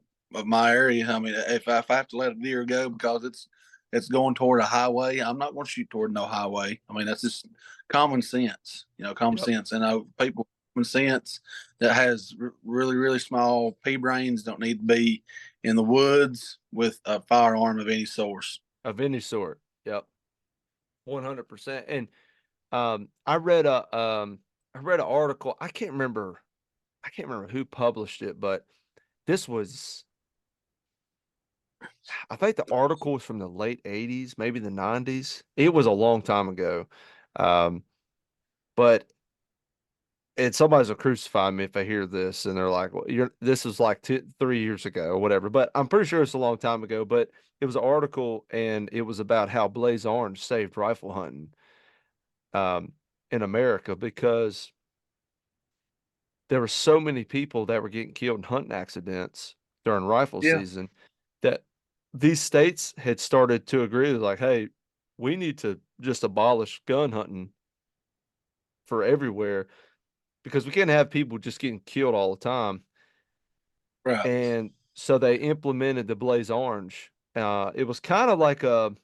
area. I mean, if I have to let a deer go because it's going toward a highway, I'm not going to shoot toward no highway. I mean, that's just common sense. Common Yep. sense. And people common sense that has really really small pea brains don't need to be in the woods with a firearm of any source. Of any sort. Yep. 100%. And I read an article. I can't remember who published it, but this was I think the article was from the late 80s, maybe the 90s. It was a long time ago. Um, but and somebody's will crucify me if they hear this and they're like, well, this was like 3 years ago or whatever. But I'm pretty sure it's a long time ago. But it was an article and it was about how Blaze Orange saved rifle hunting um, in America because there were so many people that were getting killed in hunting accidents during rifle Yeah, season that these states had started to agree like, hey, we need to just abolish gun hunting for everywhere because we can't have people just getting killed all the time. right. And so they implemented the Blaze Orange. It was kind of like from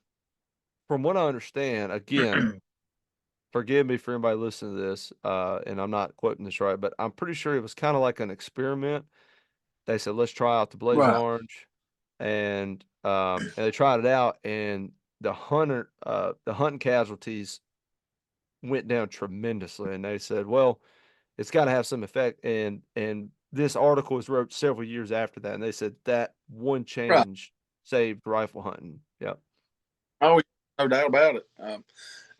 what I understand, again, forgive me for anybody listening to this, and I'm not quoting this right, but I'm pretty sure it was kind of like an experiment. They said, let's try out the Blaze Right, Orange. And they tried it out, and the hunting casualties went down tremendously. And they said, well, it's got to have some effect. And this article was wrote several years after that, and they said that one right. change saved rifle hunting. Yep. Oh, no doubt about it.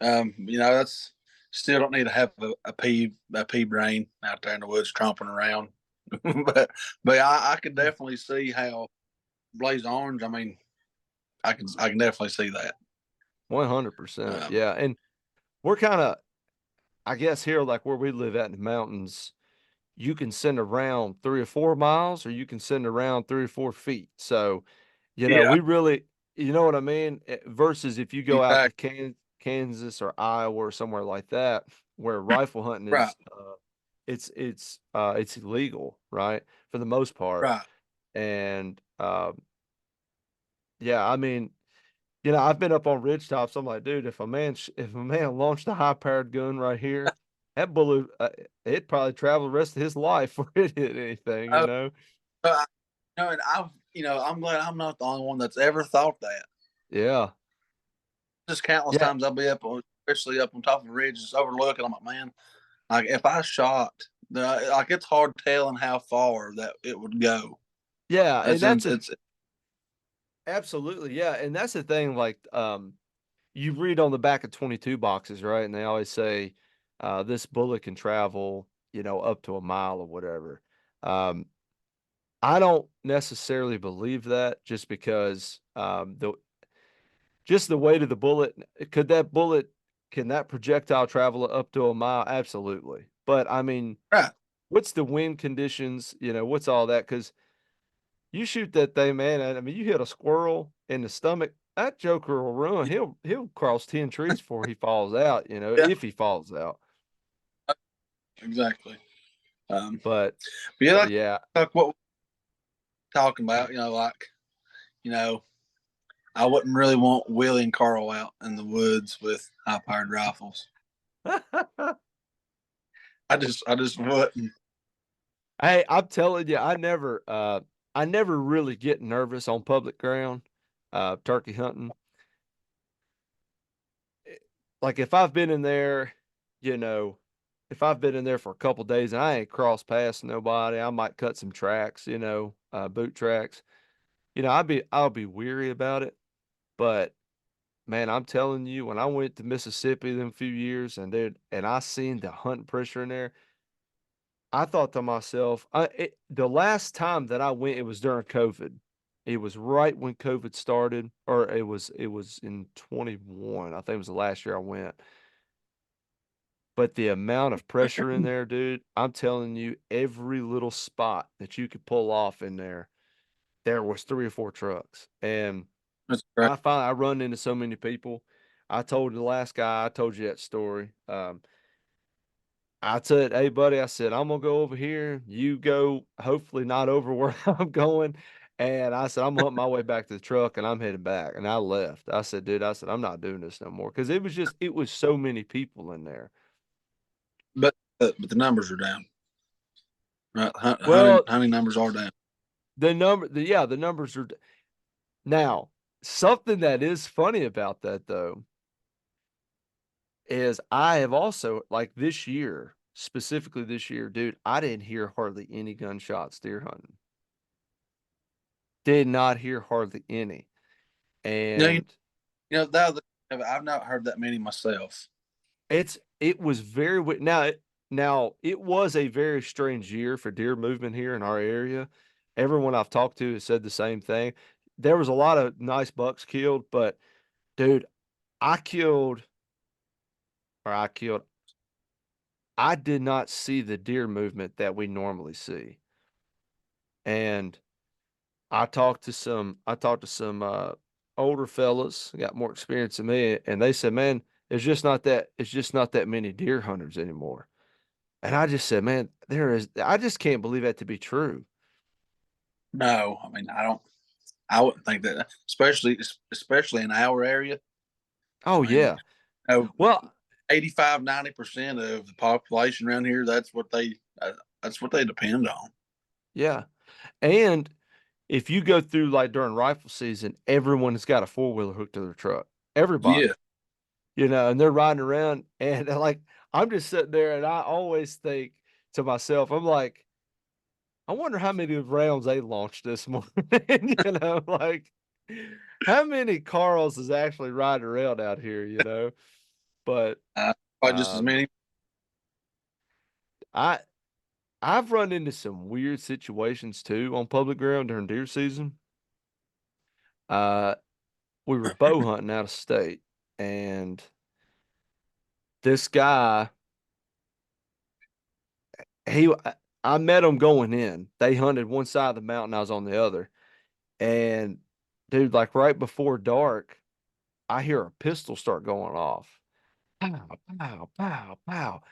That's still don't need to have a pea brain out there in the woods tromping around. but I could definitely see how Blaze Orange. I mean, I can definitely see that. 100%. Um, Yeah. And we're kind of, I guess, here, like where we live at in the mountains, you can send around 3 or 4 miles, or you can send around 3 or 4 feet. So, yeah, we really, you know what I mean? Versus if you go out to exactly. Kansas or Iowa or somewhere like that, where rifle hunting Right, is, it's illegal, right? For the most part. right. And, yeah, I mean, I've been up on ridge tops. I'm like, dude, if a man launched a high powered gun right here, that bullet, it'd probably travel the rest of his life before it hit anything, you Uh, know? I, and I'm glad I'm not the only one that's ever thought that. Yeah. Just countless Yeah. times I'll be especially up on top of a ridge, just overlooking. I'm like, man, like if I shot, like it's hard telling how far that it would go. Yeah. And That's it's absolutely. Yeah. And that's the thing. Like, you read on the back of 22 boxes, right? And they always say, this bullet can travel, up to a mile or whatever. Um, I don't necessarily believe that just because, just the weight of the bullet. Can that projectile travel up to a mile? Absolutely. But I mean, right. what's the wind conditions? What's all that? Because you shoot that thing, man. And I mean, you hit a squirrel in the stomach, that joker will run. He'll cross 10 trees before he falls out, Yeah, if he falls out. exactly. But But yeah, yeah. like what we're talking about, you know, I wouldn't really want Willie and Carl out in the woods with high powered rifles. I just wouldn't. Hey, I'm telling you, I never really get nervous on public ground, turkey hunting. Like if I've been in there, you know, if I've been in there for a couple days and I ain't crossed past nobody, I might cut some tracks, boot tracks. I'll be weary about it. But man, I'm telling you, when I went to Mississippi them few years and I seen the hunting pressure in there, I thought to myself, the last time that I went, it was during COVID. It was right when COVID started, or it was in 21. I think it was the last year I went. but the amount of pressure in there, dude, I'm telling you, every little spot that you could pull off in there was 3 or 4 trucks. And That's right. I run into so many people. I told the last guy, I told you that story. I said, "Hey, buddy," I said, "I'm gonna go over here. You go, hopefully not over where I'm going." And I said, "I'm gonna hunt my way back to the truck, and I'm heading back." And I left. I said, "Dude," I said, "I'm not doing this no more," because it was so many people in there. But the numbers are down. Right, Well, hunting numbers are down. the numbers are now something that is funny about that though is I have also like this year, specifically this year, dude, I didn't hear hardly any gunshots deer hunting. Did not hear hardly any. No, And I've not heard that many myself. it was very now it was a very strange year for deer movement here in our area. Everyone I've talked to has said the same thing. There was a lot of nice bucks killed, but dude, I killed I killed I did not see the deer movement that we normally see. And I talked to some older fellas, got more experience than me, and they said, "Man, it's just not that many deer hunters anymore." And I just said, "Man, I just can't believe that to be true." No, I mean I don't. I wouldn't think that, especially in our area. Oh I mean, yeah. Well, 85, 90% of the population around here, that's what they depend on. yeah. And if you go through like during rifle season, everyone has got a four-wheeler hooked to their truck. Yeah. Everybody. And they're riding around and like I'm just sitting there and I always think to myself, I'm like, I wonder how many rounds they launched this morning. Like how many Carls is actually riding around out here. But Probably just as um many. I I've run into some weird situations too on public ground during deer season. Uh we were bow hunting out of state and this guy he I met him going in. They hunted one side of the mountain, I was on the other. And dude, like right before dark, I hear a pistol start going off. Pow, pow, pow, pow.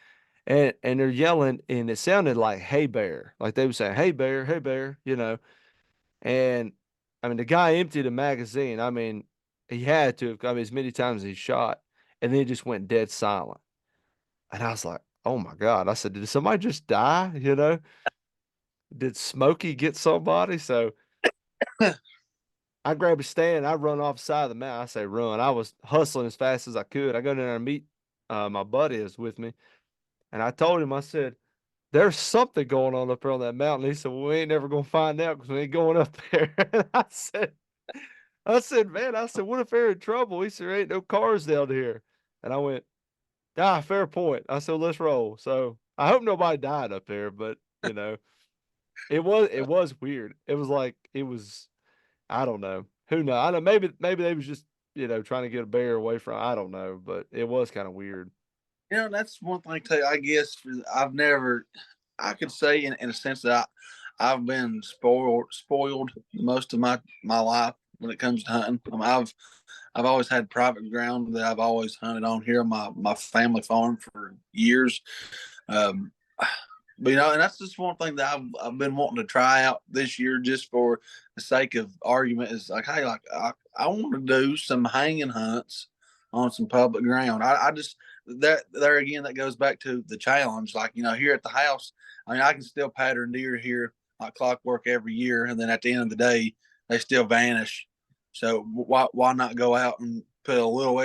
And they're yelling, and it sounded like "Hey bear," like they were saying hey bear." And I mean, the guy emptied a magazine. I mean, he had to. I mean, as many times as he shot, and then he just went dead silent. And I was like, "Oh my God!" I said, "Did somebody just die?" Did Smokey get somebody? So I grab a stand, I run off the side of the mountain. I say run. I was hustling as fast as I could. I go down there and meet my buddy is with me. And I told him, I said, there's something going on up there on that mountain. He said, well, we ain't never gonna find out because we ain't going up there. And man, what if they're in trouble? He said, there ain't no cars down here. And I went, fair point. I said, let's roll. So I hope nobody died up there, but it was weird. It was like it was I don't know. Who knows? I know maybe they was just, trying to get a bear away from I don't know, but it was kind of weird. That's one thing too. I guess I've never, I could say in a sense that I've been spoiled most of my life when it comes to hunting. I mean, I've always had private ground that I've always hunted on here on my family farm for years. Um, but and that's just one thing that I've been wanting to try out this year, just for the sake of argument. Is like, hey, like I want to do some hanging hunts on some public ground. I just that there again, that goes back to the challenge. Like here at the house, I mean, I can still pattern deer here like clockwork every year, and then at the end of the day, they still vanish. So why not go out and put a little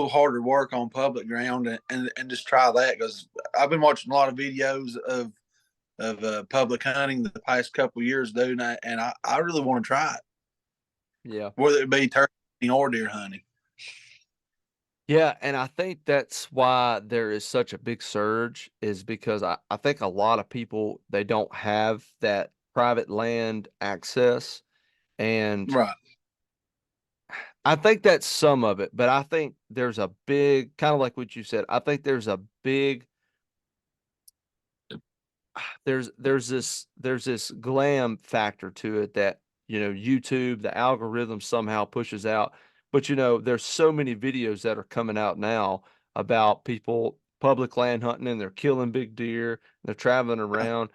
harder work on public ground and just try that? Because I've been watching a lot of videos of public hunting the past couple of years, dude, and I really want to try it, Yeah. whether it be turkey or deer hunting. Yeah, and I think that's why there is such a big surge is because I think a lot of people they don't have that private land access. And Right. I think that's some of it, but I think there's a big kind of like what you said. I think there's a big there's this glam factor to it that, YouTube, the algorithm somehow pushes out. But there's so many videos that are coming out now about people public land hunting and they're killing big deer, and they're traveling around.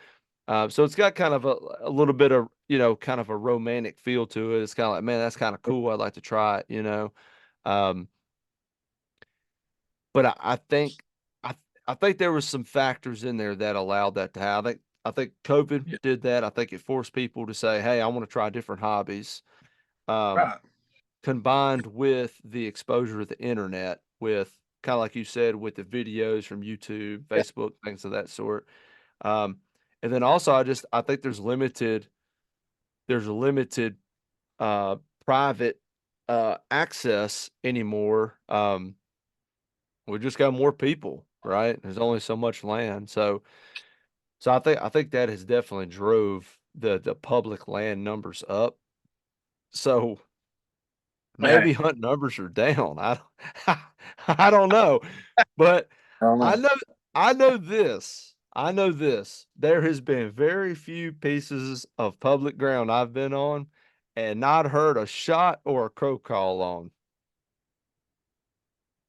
So it's got kind of a little bit of, kind of a romantic feel to it. It's kind of like, man, that's kind of cool. I'd like to try it. Um, but I think there was some factors in there that allowed that to happen. I think COVID Yeah. did that. I think it forced people to say, "Hey, I want to try different hobbies." Um, Right. Combined with the exposure of the internet, with kind of like you said, with the videos from YouTube, Yeah. Facebook, things of that sort. Um, and then also, I think there's limited uh, private access anymore. We just got more people, right? There's only so much land, so I think that has definitely drove the public land numbers up. So Hey, maybe hunt numbers are down. I don't, I don't know, but I don't I know. know I know this. I know this. There has been very few pieces of public ground I've been on and not heard a shot or a crow call on.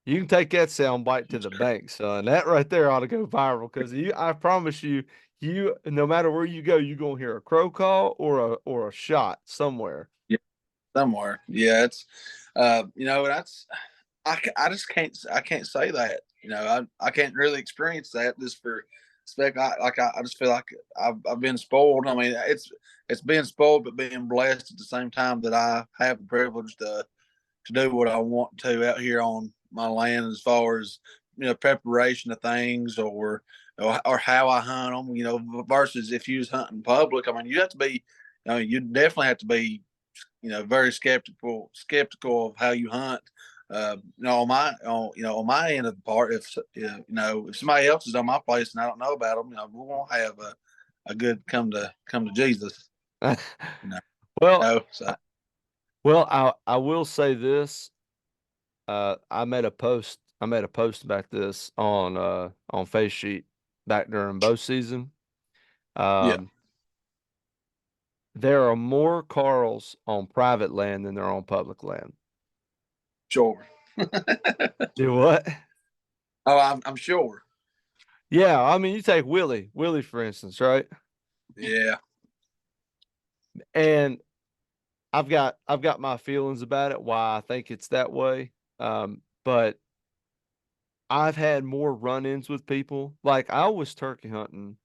You can take that sound bite to the bank, son. That right there ought to go viral because I promise you, no matter where you go, you're gonna hear a crow call or a shot somewhere. Yeah, somewhere. Yeah, it's that's I just can't say that. I can't really experience that just for spec. I just feel like I've been spoiled. I mean, it's being spoiled, but being blessed at the same time that I have the privilege to do what I want to out here on my land as far as preparation of things or how I hunt them. Versus if you was hunting public. I mean, you have to be. You definitely have to be very skeptical of how you hunt. On my end of the part, if somebody else is on my place and I don't know about them, we won't have a good come to Jesus. You know, Well, so I, I will say this. I made a post about this on Face Sheet back during bow season. yeah, Um, there are more Carls on private land than there are on public land. sure. Do what? Oh, I'm sure. Yeah, I mean, you take Willie for instance, right? Yeah. And I've got my feelings about it, why I think it's that way. But I've had more run-ins with people. Like I was turkey hunting.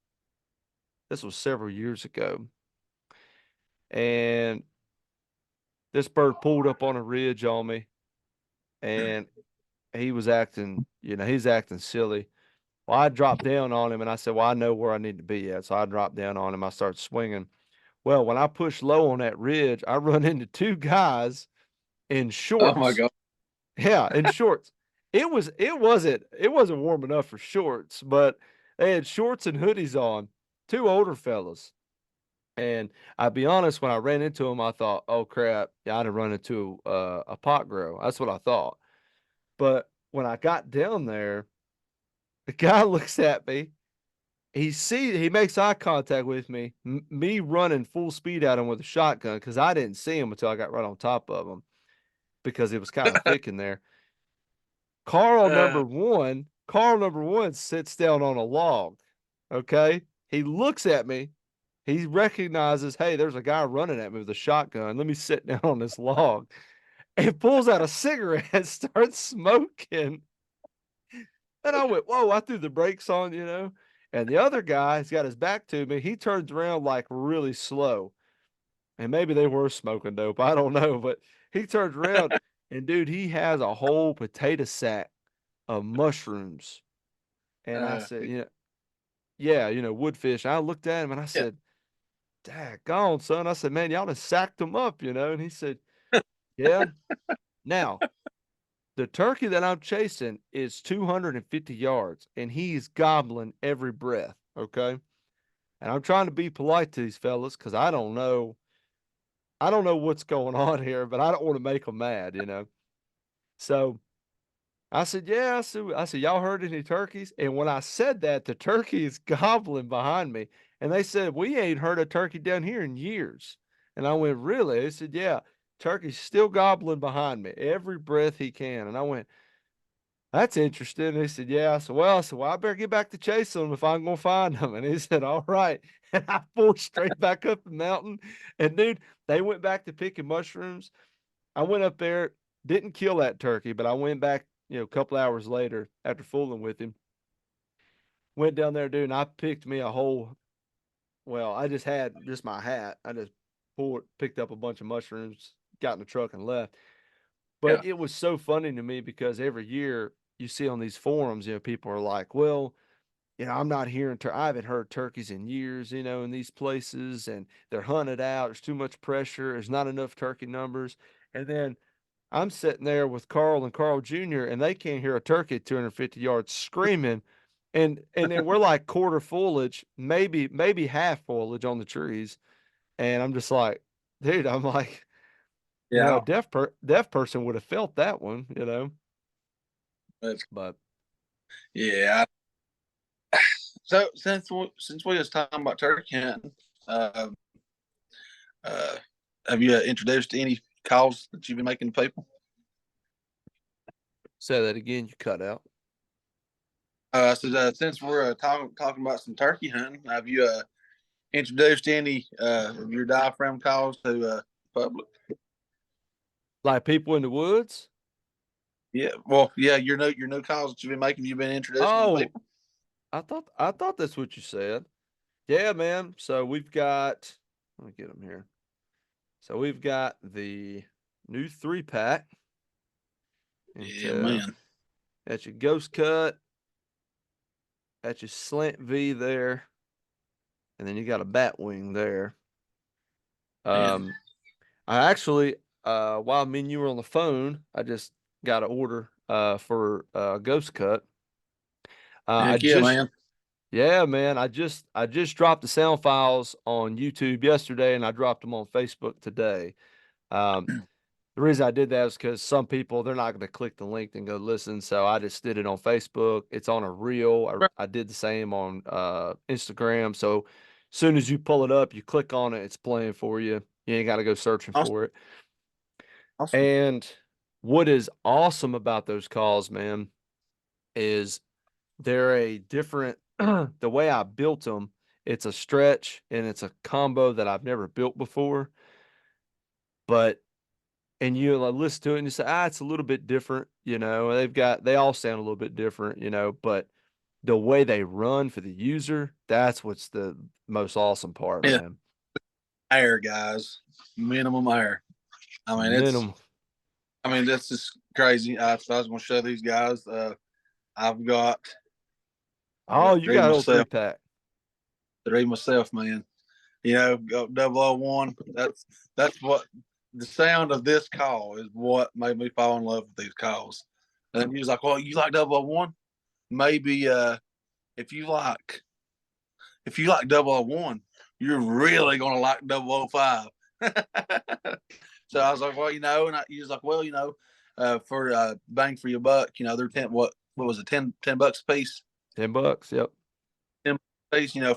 This was several years ago, and this bird pulled up on a ridge on me, and he's acting silly. Well, I dropped down on him, and I said, "Well, I know where I need to be at." So I dropped down on him. I started swinging. Well, when I pushed low on that ridge, I run into two guys in Oh my shorts. God. Yeah, in shorts. It wasn't warm enough for shorts, but they had shorts and hoodies on. Two older fellas. And I'll be honest, when I ran into them, I thought, "Oh crap, yeah, I'd have run into a pot grow." That's what I thought. But when I got down there, the guy looks at me. He makes eye contact with me. Me running full speed at him with a shotgun because I didn't see him until I got right on top of him because it was kind of thick in there. Carl number one sits down on a log. Okay. He looks at me. He recognizes, hey, there's a guy running at me with a shotgun. Let me sit down on this log. And pulls out a cigarette, starts smoking. And I went, whoa, I threw the brakes on. And the other guy has got his back to me. He turns around like really slow. And maybe they were smoking dope. I don't know. But he turns around and dude, he has a whole potato sack of mushrooms. And I Uh, said, yeah, woodfish. I looked at him and I yeah. said, daggone, son. I said, man, y'all done sacked them up. And he said, yeah. Now, the turkey that I'm chasing is 250 yards and he's gobbling every breath. Okay. And I'm trying to be polite to these fellas because I don't know. I don't know what's going on here, but I don't want to make them mad. So I said, yeah. I said, y'all heard any turkeys? And when I said that, the turkey is gobbling behind me. And they said, we ain't heard a turkey down here in years. And I went, really? They said, yeah, turkey's still gobbling behind me every breath he can. And I went, that's interesting. And he said, yeah. I better get back to chasing them if I'm going to find them. And he said, all right. And I pulled straight back up the mountain. And dude, they went back to picking mushrooms. I went up there, didn't kill that turkey, but I went back, a couple hours later after fooling with him. Went down there, dude, and I picked me a whole. Well, I just had just my hat. I just picked up a bunch of mushrooms, got in the truck, and left. Yeah. But it was so funny to me because every year you see on these forums, people are like, well, I'm not hearing, I haven't heard turkeys in years, in these places, and they're hunted out. There's too much pressure. There's not enough turkey numbers. And then I'm sitting there with Karl and Karl Jr., and they can't hear a turkey at 250 yards screaming. And then we're like quarter foliage, maybe half foliage on the trees. And I'm just like, dude, I'm like, Yeah. a deaf person would have felt that one. That's, But yeah. So since we was talking about turkey hunting, uh, uh, have you introduced any calls that you've been making to people? say that again, you cut out. Since we're talking about some turkey hunting, have you introduced any of your diaphragm calls to public? Like people in the woods? Yeah, well, yeah, your new calls that you've been making, you've been introducing to Oh, people. I thought that's what you said. Yeah, man. So we've got, let me get them here. So we've got the new 3-pack. Yeah, Into man. That's your ghost cut. That's your slant V there. And then you got a bat wing there. Man. I actually, while me and you were on the phone, I just got an order for ghost cut. I Heck yeah, just man. Yeah, man. I just dropped the sound files on YouTube yesterday, and I dropped them on Facebook today. Um, the reason I did that is because some people they're not going to click the link and go listen, so I just did it on Facebook. It's on a reel. I did the same on Instagram. So as soon as you pull it up, you click on it, it's playing for you. You ain't got to go searching Awesome. for it. Awesome. And what is awesome about those calls, man, is they're a different the way I built them, it's a stretch and it's a combo that I've never built before. But and you like, listen to it and you say, it's a little bit different, they all sound a little bit different, but the way they run for the user, that's what's the most awesome part, Yeah, man. air guys, minimum air. I mean, Minimum. that's just crazy. I was going to show these guys. I've got I Oh, got you got a whole 3-pack. three myself, man. Go 001. That's what the sound of this call is what made me fall in love with these calls. And he was like, "Well, you like 001? Maybe if you like 001, you're really gonna like 005." So I was like, "Well, and he was like, "Well, for bang for your buck, they're what was it, $10 a piece?" $10, yep.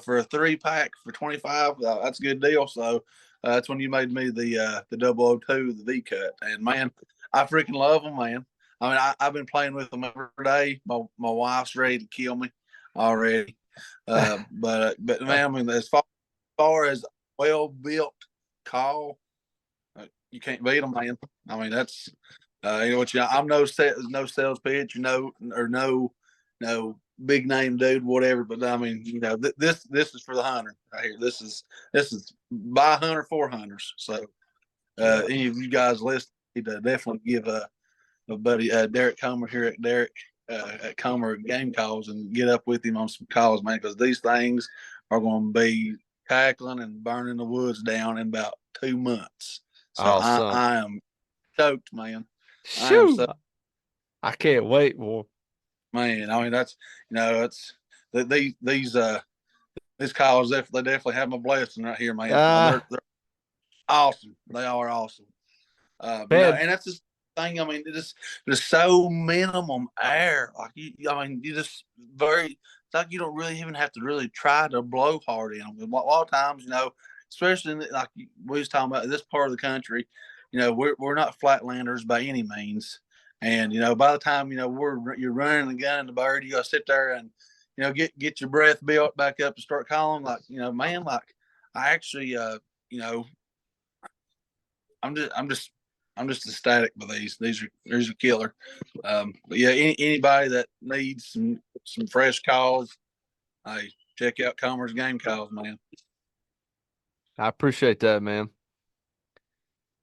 For a 3-pack for 25, that's a good deal. So that's when you made me the 002, the V cut, and man, I freaking love them, man. I mean, I've been playing with them every day. My wife's ready to kill me already, but man, I mean, as far as well built call, you can't beat them, man. I mean, that's I'm no sales pitch, or no big name dude, whatever. But I mean, this is for the hunter right here. This is by hunter for hunters. So Yeah. any of you guys listening need to definitely give my buddy Derek Comer here at Comer Game Calls and get up with him on some calls, man, because these things are going to be tackling and burning the woods down in about 2 months. So Awesome. I am stoked, man. I am so Shoo. I can't wait, boy. Man. I mean, that's it's these calls they definitely have my blessing right here, man. Ah, They're awesome. They are awesome. man, And that's just thing. I mean, there's so minimum air. Like I mean, you just very. It's like you don't really even have to really try to blow hard in them. A lot of times, especially like we was talking about this part of the country, we're not flatlanders by any means. And by the time you're running the gun the bird, you gotta sit there and get your breath built back up and start calling. Like man, like I actually you know I'm just I'm just I'm just ecstatic with these. These are killer. But yeah, anybody that needs some fresh calls, hey, check out Comer's Game Calls, man. I appreciate that, man.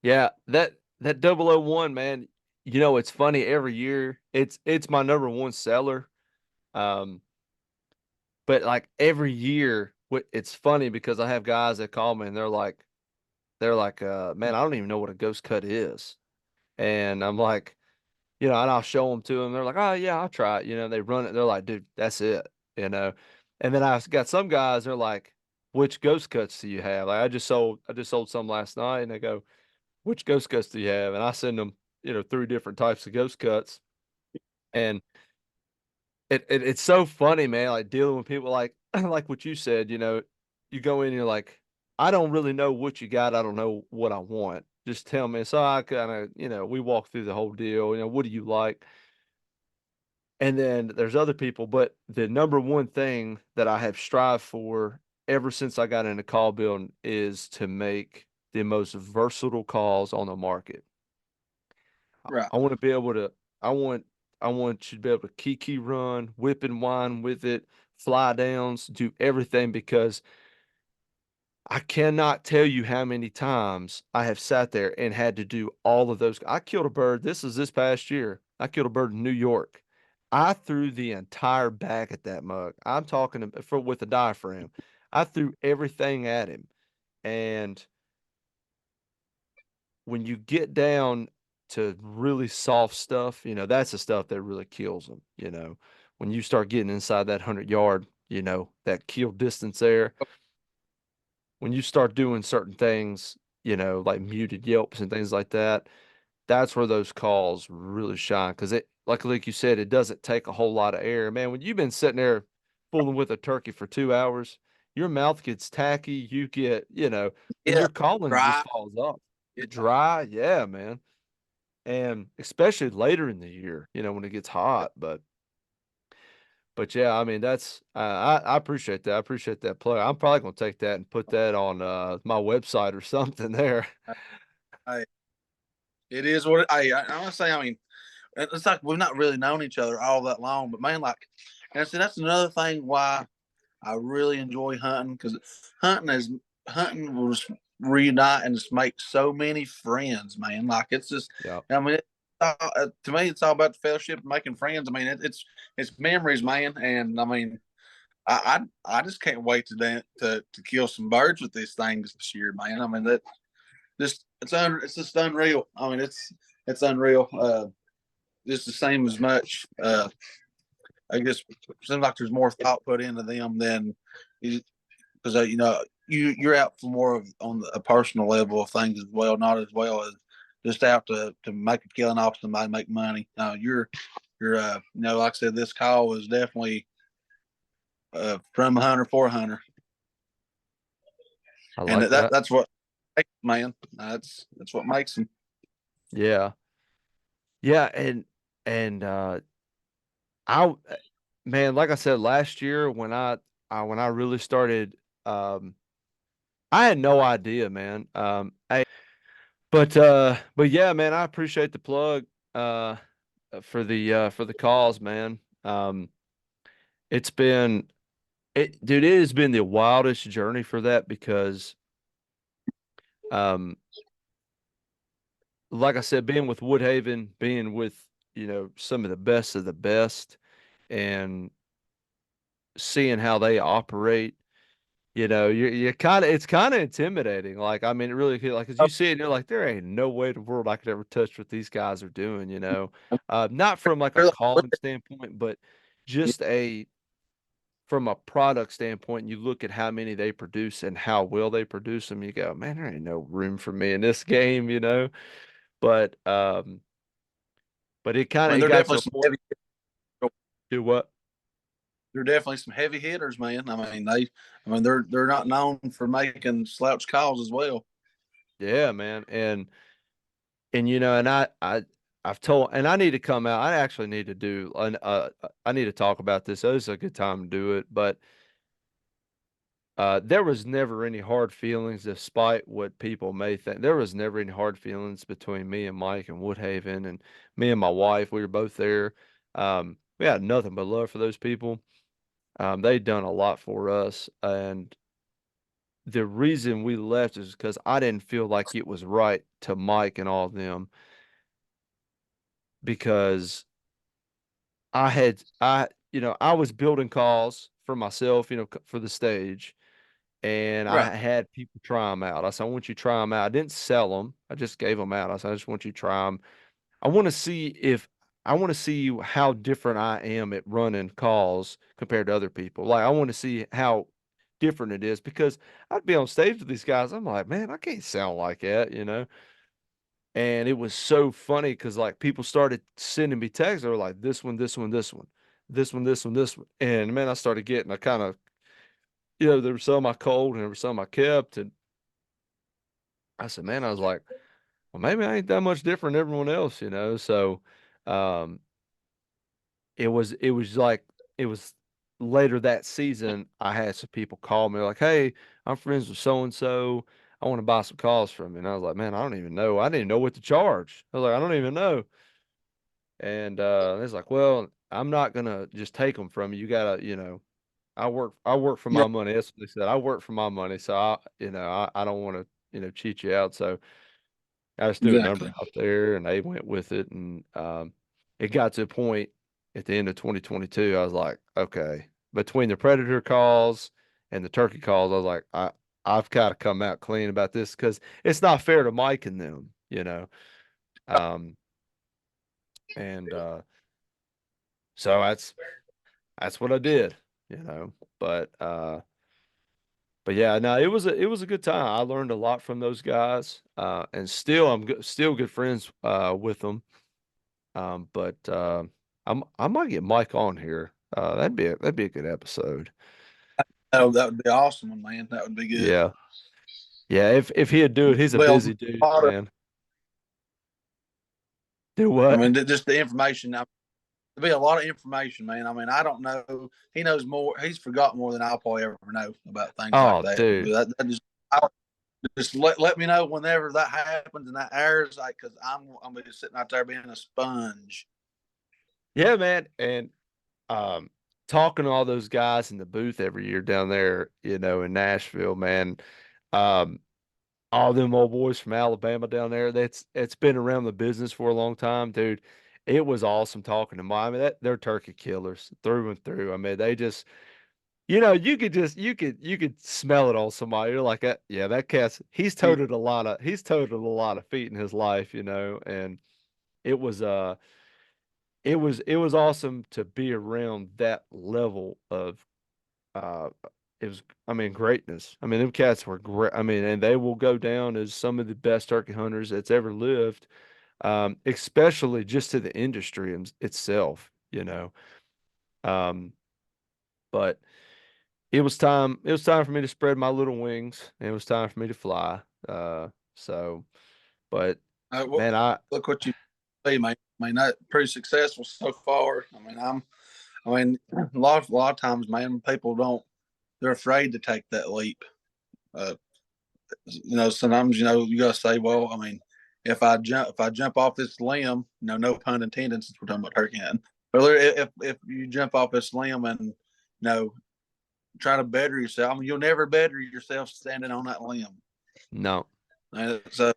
Yeah, that 001, man. It's funny every year. It's my number one seller. Um, but like every year, it's funny because I have guys that call me and they're like, man, I don't even know what a ghost cut is. And I'm like, and I'll show them to them. They're like, oh yeah, I'll try it. They run it. They're like, dude, that's it. You know. And then I've got some guys. They're like, which ghost cuts do you have? Like I just sold some last night, and they go, which ghost cuts do you have? And I send them, 3 different types of ghost cuts, and it's so funny, man. Like dealing with people like like what you said. You go in, and you're like, I don't really know what you got. I don't know what I want. Just tell me. So I kind of, we walk through the whole deal. What do you like? And then there's other people, but the number one thing that I have strived for ever since I got into call building is to make the most versatile calls on the market. Right. I want to be able to, I want, I want you to be able to kiki run, whip and whine with it, fly downs, do everything because I cannot tell you how many times I have sat there and had to do all of those. I killed a bird. This past year. I killed a bird in New York. I threw the entire bag at that mug. I'm talking for with a diaphragm. I threw everything at him. And when you get down to really soft stuff, that's the stuff that really kills them. When you start getting inside that 100 yard, that kill distance there, when you start doing certain things, like muted yelps and things like that, that's where those calls really shine. Because like you said, it doesn't take a whole lot of air. Man, when you've been sitting there fooling with a turkey for 2 hours, your mouth gets tacky. You get, and Yeah. your calling just Dry. falls off. Yeah. Dry, yeah, man. And especially later in the year, when it gets hot. But yeah, I mean I appreciate that. I appreciate that play. I'm probably gonna take that and put that on my website or something there. Hey, it is what I want to say. I mean, it's like we've not really known each other all that long, but man, like, and I said that's another thing why I really enjoy hunting because hunting will just reunite and just make so many friends, man. Like it's just, Yeah. I mean, to me, it's all about the fellowship and making friends. I mean, it's memories, man. And I mean, I just can't wait to kill some birds with these things this year, man. I mean that it's just unreal. I mean it's unreal. Just the same as much. I guess it seems like there's more thought put into them than because you're out for more of on a personal level of things as well, not as well as just out to make a killing off somebody, make money. You're like I said, this call was definitely from a hunter for a hunter, I and like that. that's what man. That's what makes them. Yeah. Yeah, and I man, like I said last year when I really started I had no idea, man. But yeah, man, I appreciate the plug uh for the calls, man. It's been dude, it has been the wildest journey for that because um like I said, being with Woodhaven, being with, some of the best and seeing how they operate, you kind of it's kind of intimidating. Like, I mean, it really feel like, as you see it, and you're like, there ain't no way in the world I could ever touch what these guys are doing. Not from like a calling standpoint, but just from a product standpoint, you look at how many they produce and how well they produce them, you go, man, there ain't no room for me in this game. But but it I kind of mean, it they're got to definitely a some point. heavy. Do what? They're definitely some heavy hitters, man. I mean, they're not known for making slouch calls as well. Yeah, man. And you know, and I've told, and I need to come out. I actually need to do I need to talk about this. So this is a good time to do it, but there was never any hard feelings, despite what people may think. There was never any hard feelings between me and Mike and Woodhaven, and me and my wife. We were both there. We had nothing but love for those people. They'd done a lot for us, and the reason we left is because I didn't feel like it was right to Mike and all of them, because I was building calls for myself, for the stage, and I Right. had people try them out. I said, I want you to try them out. I didn't sell them. I just gave them out. I said, I just want you to try them. I want to see if I want to see how different I am at running calls compared to other people. Like, I want to see how different it is, because I'd be on stage with these guys. I'm like, man, I can't sound like that. And it was so funny because like people started sending me texts. They were like, this one, this one, this one, this one, this one, this one. And man, I started getting a kind of, there were some I called and there were some I kept. And I said, man, I was like, well, maybe I ain't that much different than everyone else. So um it was like it was later that season I had some people call me like, hey, I'm friends with so and so. I want to buy some calls from you. And I was like, man, I don't even know. I didn't know what to charge. I was like, I don't even know. And it's like, well, I'm not gonna just take them from you. You gotta, I work for Yeah. my money. That's what they said. I work for my money, so I don't want to, cheat you out. So I just threw a number Exactly. out there, and they went with it. And it got to a point at the end of 2022. I was like, okay, between the predator calls and the turkey calls, I was like, I've got to come out clean about this, because it's not fair to Mike and them. Um, and so that's what I did, you know. But but yeah, no, it was a good time. I learned a lot from those guys, and still still good friends with them. But I might get Mike on here. That'd be a good episode. Oh, that would be awesome, man. That would be good. Yeah, yeah. If he'd do it, he's a Well, busy dude, a lot of, man. Do I what? mean, just the information. There'll be a lot of information, man. I mean, I don't know. He knows more. He's forgot more than I'll probably ever know about things like Oh, that. dude. But just let me know whenever that happens and that airs, like, because I'm just sitting out there being a sponge. Yeah, man. And um, talking to all those guys in the booth every year down there, in Nashville, man. Um, all them old boys from Alabama down there, it's been around the business for a long time, dude. It was awesome talking to them. I mean, they're turkey killers through and through. I mean, they just, you could smell it on somebody. You're like, yeah, that cat's he's toted a lot of feet in his life. And it was it was awesome to be around that level of uh it was, I mean, greatness. I mean, them cats were great. I mean, and they will go down as some of the best turkey hunters that's ever lived, especially just to the industry itself. Um, but it was time for me to spread my little wings. And it was time for me to fly. So, but Well, man, I look what you see, man. I mean, that pretty successful so far. I mean, a lot of times, man, people don't. They're afraid to take that leap. Uh, sometimes you gotta say, well, I mean, if I jump off this limb, no pun intended, since we're talking about turkey hunting. But if you jump off this limb and try to better yourself, I mean, you'll never better yourself standing on that limb. no, And so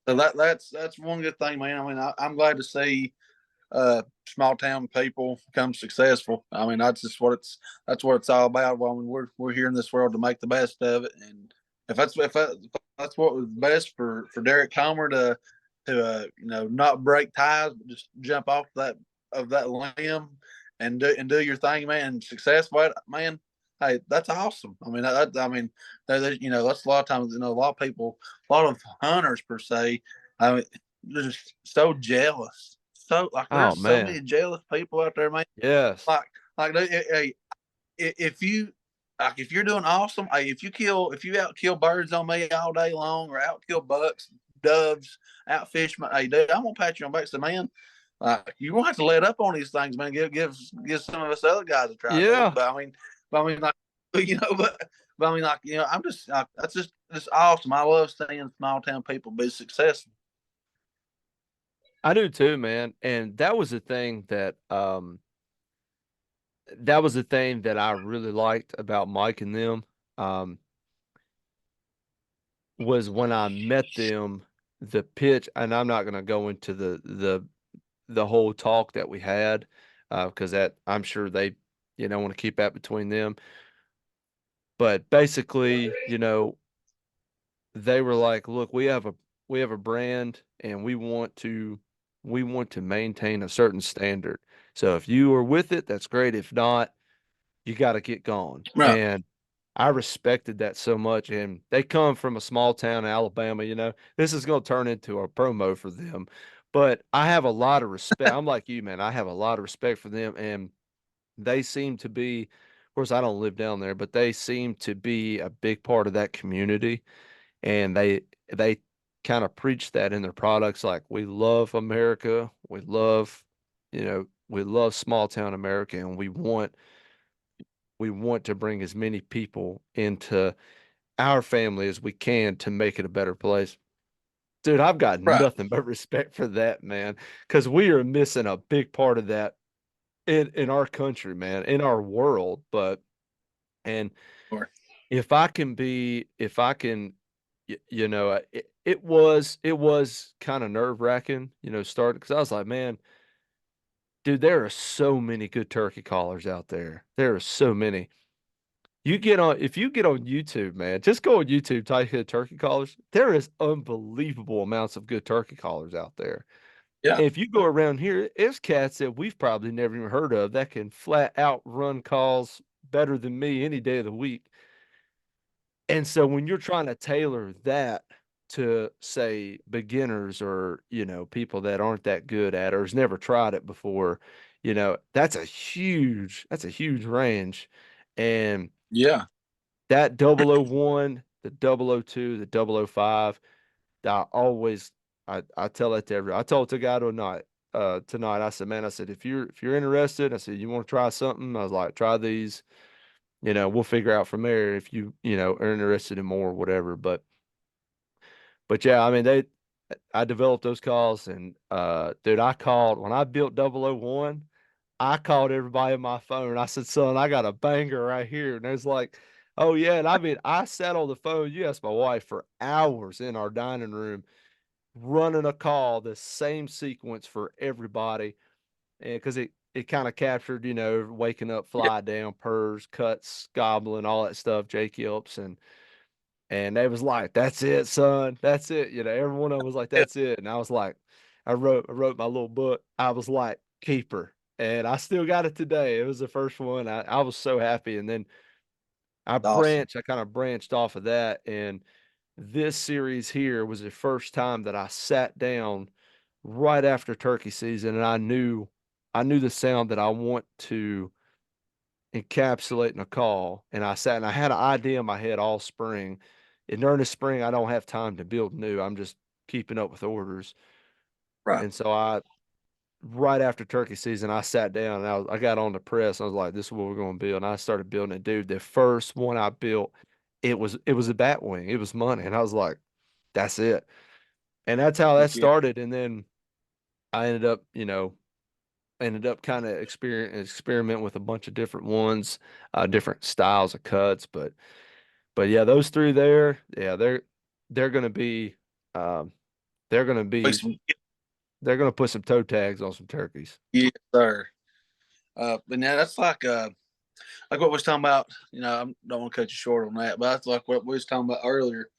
that's one good thing, man. I mean, I'm glad to see small town people become successful. I mean, that's what it's all about. Well, I mean, we're here in this world to make the best of it, and if that's what was best for Derek Comer to not break ties, but just jump off that limb and do your thing, man. And successful, man. Hey, that's awesome. I mean, that's a lot of times. A lot of people, a lot of hunters per se. I mean, they're just so jealous Oh there's so man. many jealous people out there, man. Yes. Hey, if you if you're doing awesome, hey, if you out kill birds on me all day long or out kill bucks, doves, out fish my hey dude, I'm gonna pat you on the back. Say, man, you won't have to let up on these things, man. Give some of us other guys a try, dude. Yeah. But I mean, like you know, but I mean, like I'm just that's just awesome. I love seeing small town people be successful. I do too, man. And that was the thing that I really liked about Mike and them. Um, was when I met them, the pitch, and I'm not gonna go into the whole talk that we had, because that I'm sure they, want to keep that between them. But basically, they were like, look, we have a brand and we want to maintain a certain standard. So if you are with it, that's great. If not, you got to get gone. Right. And I respected that so much. And they come from a small town in Alabama, this is going to turn into a promo for them. But I have a lot of respect. I'm like you, man. I have a lot of respect for them. And they seem to be, of course, I don't live down there, but they seem to be a big part of that community. And they kind of preach that in their products. Like, we love America. We love small town America, and we want to bring as many people into our family as we can to make it a better place. Dude, I've got Right. nothing but respect for that, man, because we are missing a big part of that in our country, man, in our world. And Or, it was kind of nerve-wracking, starting, because I was like, man, dude, there are so many good turkey callers out there. There are so many. If you get on YouTube, man, just go on YouTube, type in turkey callers. There is unbelievable amounts of good turkey callers out there. yeah. And if you go around here, there's cats that we've probably never even heard of that can flat out run calls better than me any day of the week. And so when you're trying to tailor that to, say, beginners or, people that aren't that good at it or has never tried it before, that's a huge range. And Yeah. that 001, the 002, the 005, I always I tell that to I told the guy tonight, I said, man, I said, if you're interested, I said, you want to try something? I was like, try these, we'll figure out from there if are interested in more or whatever. But yeah, I mean, I developed those calls, and dude, I called when I built 001. I called everybody on my phone. I said, son, I got a banger right here. And there's like, oh yeah. And I mean, I sat on the phone, you asked my wife, for hours in our dining room running a call, the same sequence for everybody. And because it kind of captured, waking up, Yeah. fly down, purrs, cuts, gobbling, all that stuff, Jake Yelps. And they was like, that's it, son. That's it. Every one of them was like, Yeah. that's it. And I was like, I wrote my little book. I was like, keeper. And I still got it today. It was the first one. I was so happy. And then Awesome. I kind of branched off of that. And this series here was the first time that I sat down right after turkey season, and I knew the sound that I want to encapsulate in a call. And I sat and I had an idea in my head all spring. And during the spring, I don't have time to build new. I'm just keeping up with orders. Right. And so right after turkey season, I sat down and I got on the press. I was like, this is what we're going to build. And I started building it. Dude, the first one I built, it was a bat wing. It was money. And I was like, that's it. And that's how that Yeah. started. And then I ended up kind of experiment with a bunch of different ones, different styles of cuts. But yeah, those three there, yeah, they're gonna be um, they're gonna be they're gonna put some toe tags on some turkeys. Yes, sir. But now that's like what we was talking about. I don't want to cut you short on that, but that's like what we was talking about earlier.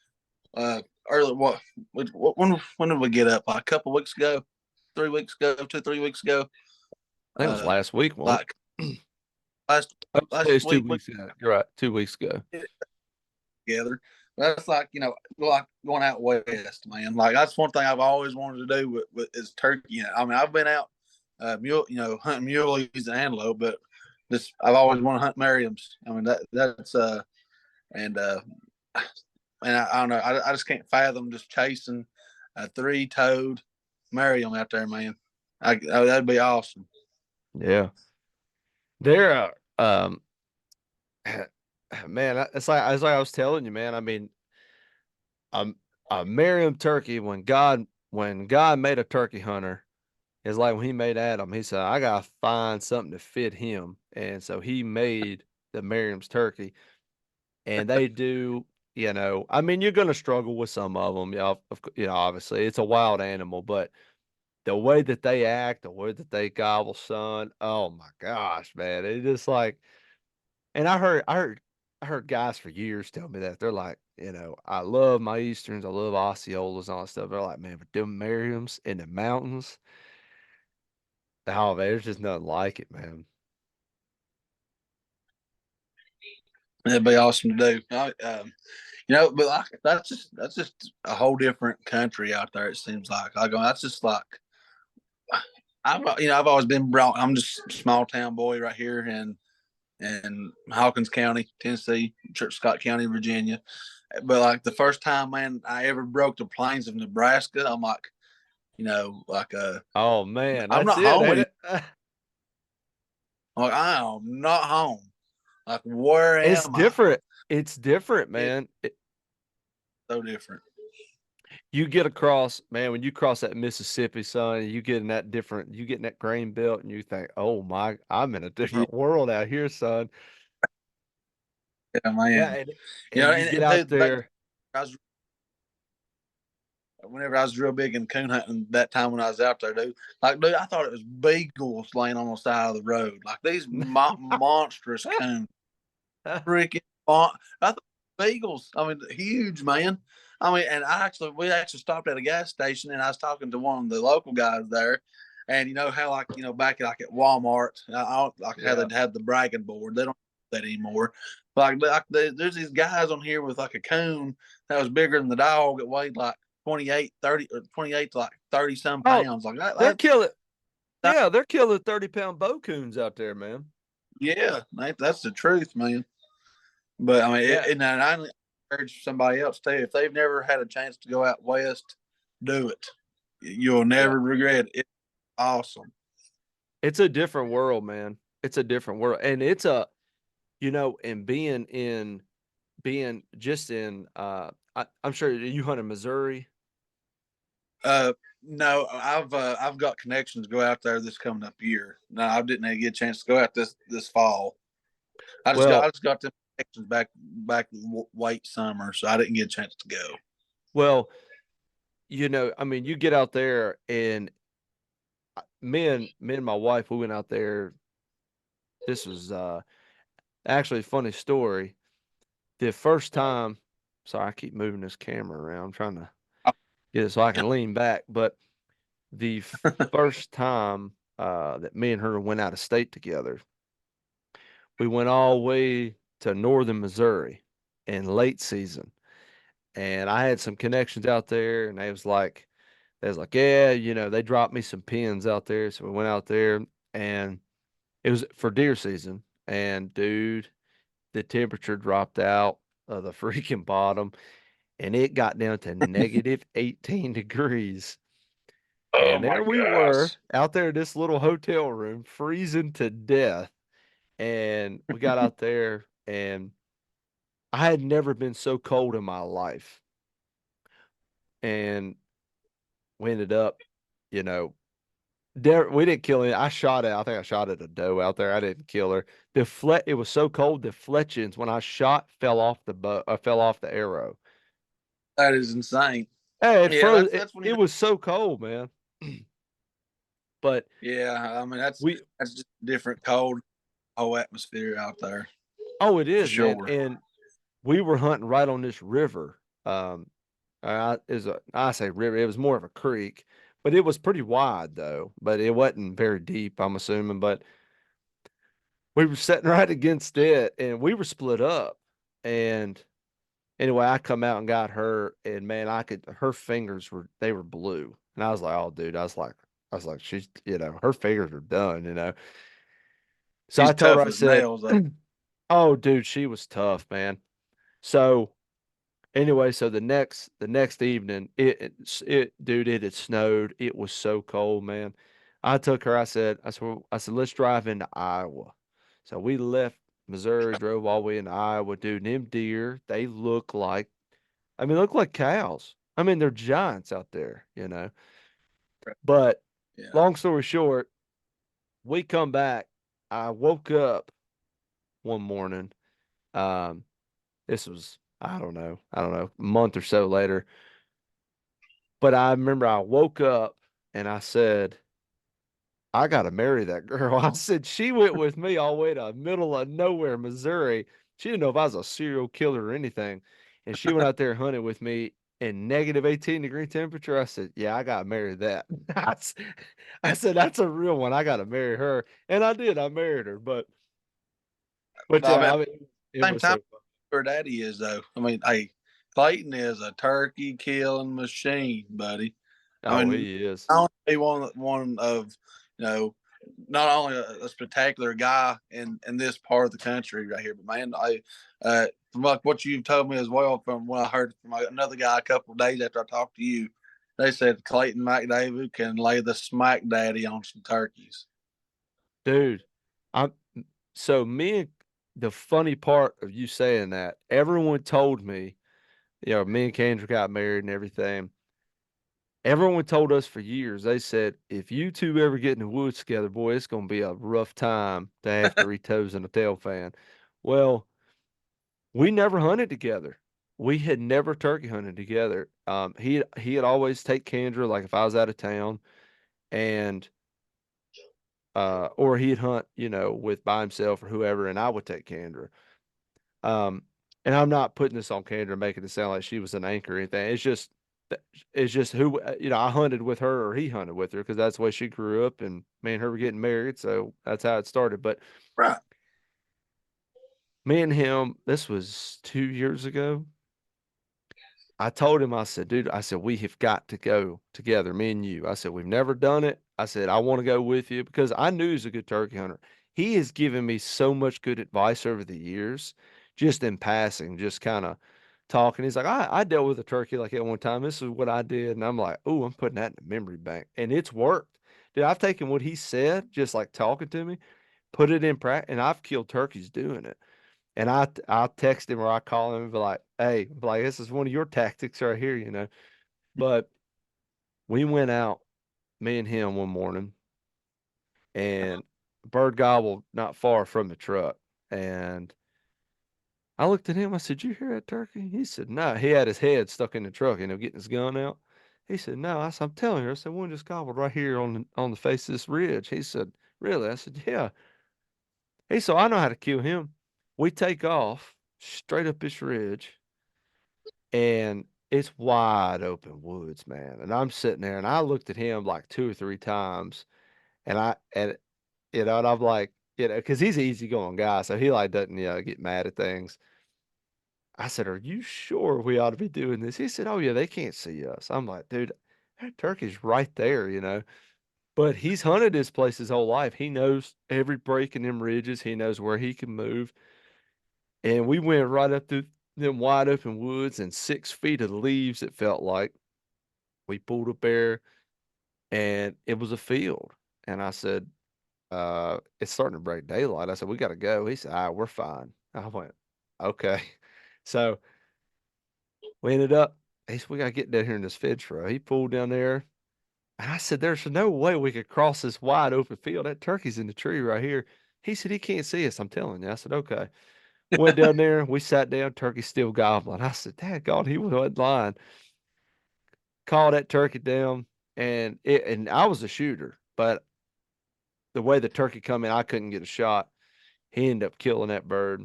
Earlier, when did we get up? Like a couple weeks ago, 3 weeks ago, 2, 3 weeks ago. I think it was Uh, last week, wasn't like last it? last It's two week we weeks ago. You're right, 2 weeks ago. together. That's like like going out west, man. Like that's one thing I've always wanted to do with is turkey. I mean, I've been out mule, hunting muleys and antelope, but this I've always wanted to hunt Merriam's. I mean that's and I don't know. I just can't fathom just chasing a 3-toed Merriam out there, man. That'd be awesome. Yeah. They're man, it's like I was telling you, man. I mean, um, a Merriam turkey when God made a turkey hunter, it's like when he made Adam. He said, "I gotta find something to fit him," and so he made the Merriam's turkey. And they do, I mean, you're gonna struggle with some of them, obviously it's a wild animal, but the way that they act, the way that they gobble, son, oh my gosh, man, it just like, and I heard guys for years tell me that they're like, I love my Easterns, I love Osceolas and all that stuff. They're like, man, but them Merriams in the mountains, oh man, there's just nothing like it, man. That'd be awesome to do. But like that's just a whole different country out there. It seems like that's just like I've always been brought. I'm just a small town boy right here in Hawkins County, Tennessee, Church Scott County, Virginia. But like the first time, man, I ever broke the plains of Nebraska, I'm like, like Oh man, I'm that's not it, home ain't anymore. it? I'm like I am not home. Like where It's am I? different. It's different, It's man. so different. You get across, man, when you cross that Mississippi, son, you get in that grain belt and you think, oh my, I'm in a Yeah, different world out here, son. Yeah, man. and you get And out dude, back there. I was whenever I was real big in coon hunting that time when I was out there, dude. Like, dude, I thought it was beagles laying on the side of the road. Like these monstrous coons, freaking I thought beagles. I mean, huge, man. I mean, and we actually stopped at a gas station, and I was talking to one of the local guys there, and you know how like back like at Walmart, like how Yeah. they had the bragging board. They don't do that anymore. There's these guys on here with like a coon that was bigger than the dog. It weighed like 28, 30, or 28 to like 30 some Oh, pounds. Like they're killing, that yeah, they're killing 30-pound bow coons out there, man. yeah, that's the truth, man. But I mean, Yeah. and I encourage somebody else too. If they've never had a chance to go out west, do it. You'll Yeah. never regret it. It's awesome. It's a different world, man. It's a different world. And and being just in, I'm sure you hunt in Missouri. No, I've got connections to go out there this coming up year. No, I didn't get a chance to go out this fall. I Well, just got the connections back late summer, so I didn't get a chance to go. well, I mean, you get out there and me and my wife, we went out there. This was actually a funny story. The first time, sorry, I keep moving this camera around. I'm trying to get it so I can lean back. But the first time that me and her went out of state together, we went all the way to northern Missouri in late season. And I had some connections out there, and they was like, yeah, they dropped me some pins out there. So we went out there, and it was for deer season. And dude, the temperature dropped out of the freaking bottom, and it got down to negative 18 degrees. Oh And my there we were gosh. out there in this little hotel room, freezing to death. And we got out there, and I had never been so cold in my life. And we ended up, you know, we didn't kill any. I think I shot at a doe out there. I didn't kill her. It was so cold, the fletchings when I shot fell off the bow, fell off the arrow. That is insane. Hey, it Yeah, froze. that's when It was so cold, man. But Yeah, I mean we, that's just different cold whole atmosphere out there oh, it for is, man. sure. And we were hunting right on this river. I say river. It was more of a creek, but it was pretty wide though. But it wasn't very deep, I'm assuming. But we were sitting right against it, and we were split up. And anyway, I come out and got her, and man, her fingers were blue, and I was like, oh, dude, I was like, I was like, she's, her fingers are done, So He's I told her, tough I as said, nails, though. oh, dude, she was tough, man. So anyway, so the next evening, dude, it had snowed. It was so cold, man. I took her. I said, let's drive into Iowa. So we left Missouri, drove all the way into Iowa, dude. And them deer, they look like cows. I mean, they're giants out there. But Yeah. long story short, we come back. I woke up one morning. Um, this was, I don't know, a month or so later. But I remember I woke up and I said, I gotta marry that girl. I said she went with me all the way to middle of nowhere, Missouri. She didn't know if I was a serial killer or anything. And she went out there hunting with me in negative 18-degree temperature. I said, yeah, I gotta marry that. I said, that's a real one. I gotta marry her. And I did. I married her. But No, I yeah, mean, I mean, it same was time, so fun. her daddy is, though. I mean, hey, Clayton is a turkey killing machine, buddy. I Oh, mean, he is. not only one of, you know, not only a spectacular guy in this part of the country right here, but man, from like what you've told me as well, from what I heard from another guy a couple of days after I talked to you, they said Clayton McDavid can lay the smack daddy on some turkeys. Dude, I'm so me and the funny part of you saying that, everyone told me, me and Kendra got married and everything. Everyone told us for years, they said, if you two ever get in the woods together, boy, it's gonna be a rough time to have three toes and a tail fan. Well, we never hunted together. We had never turkey hunted together. He had always take Kendra, like if I was out of town, and or he'd hunt, with by himself or whoever, and I would take Kendra. Um, and I'm not putting this on Kendra, making it sound like she was an anchor or anything. It's just who, I hunted with her or he hunted with her because that's the way she grew up, and me and her were getting married, so that's how it started. But Right. me and him, this was 2 years ago. I told him, I said, dude, I said, we have got to go together, me and you. I said, we've never done it. I said, I want to go with you because I knew he's a good turkey hunter. He has given me so much good advice over the years, just in passing, just kind of talking. He's like, I dealt with a turkey like that one time. This is what I did. And I'm like, oh, I'm putting that in the memory bank. And it's worked. Dude, I've taken what he said, just like talking to me, put it in practice, and I've killed turkeys doing it. And I'll text him or I call him and be like, hey, this is one of your tactics right here. But we went out, me and him one morning, and bird gobbled not far from the truck. And I looked at him, I said, you hear that turkey? He said, no. He had his head stuck in the truck, getting his gun out. He said, no. I said, I'm telling you. I said, one just gobbled right here on the face of this ridge. He said, really? I said, yeah. He said, I know how to kill him. We take off straight up this ridge, and it's wide open woods, man. And I'm sitting there, and I looked at him like two or three times, and I'm like, because he's an easygoing guy, so he like doesn't get mad at things. I said, "Are you sure we ought to be doing this?" He said, "Oh yeah, they can't see us." I'm like, "Dude, that turkey's right there." But he's hunted this place his whole life. He knows every break in them ridges. He knows where he can move. And we went right up through them wide open woods and 6 feet of leaves, it felt like. We pulled up there and it was a field. And I said, it's starting to break daylight. I said, we got to go. He said, we're fine. I went, okay. So we ended up, he said, we got to get down here in this fence row. He pulled down there. And I said, there's no way we could cross this wide open field. That turkey's in the tree right here. He said, he can't see us. I'm telling you. I said, okay. Went down there. We sat down. Turkey still gobbling. I said, Dad, God, he wasn't lying. Called that turkey down, and I was a shooter, but the way the turkey come in, I couldn't get a shot. He ended up killing that bird.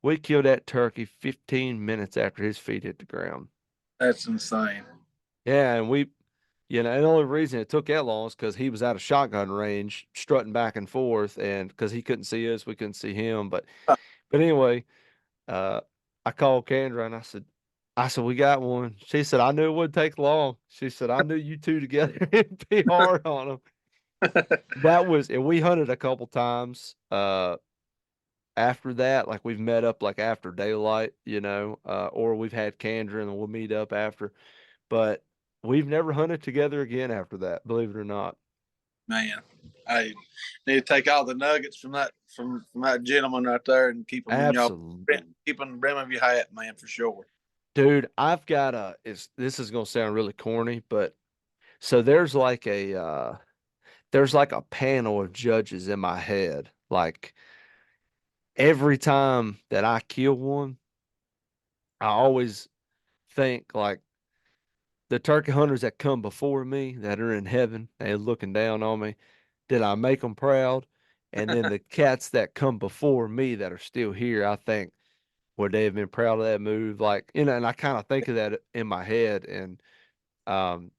We killed that turkey 15 minutes after his feet hit the ground. That's insane. Yeah, and and the only reason it took that long is because he was out of shotgun range, strutting back and forth, and because he couldn't see us, we couldn't see him. But anyway, uh, I called Kendra and I said, I said, we got one. She said, I knew it wouldn't take long. She said, I knew you two together it'd be hard on them. That was, and we hunted a couple times. After that, like we've met up like after daylight, or we've had Candor and we'll meet up after. But we've never hunted together again after that, believe it or not. Man, I need to take all the nuggets from that gentleman right there and keep them in y'all, Absolutely. keep them in the brim of your hat, man, for sure. Dude, I've got this is gonna sound really corny, but so there's like a panel of judges in my head. Like every time that I kill one, I always think like the turkey hunters that come before me that are in heaven, they're looking down on me. Did I make them proud? And then the cats that come before me that are still here, I think, would they have been proud of that move? Like, and I kind of think of that in my head. Um,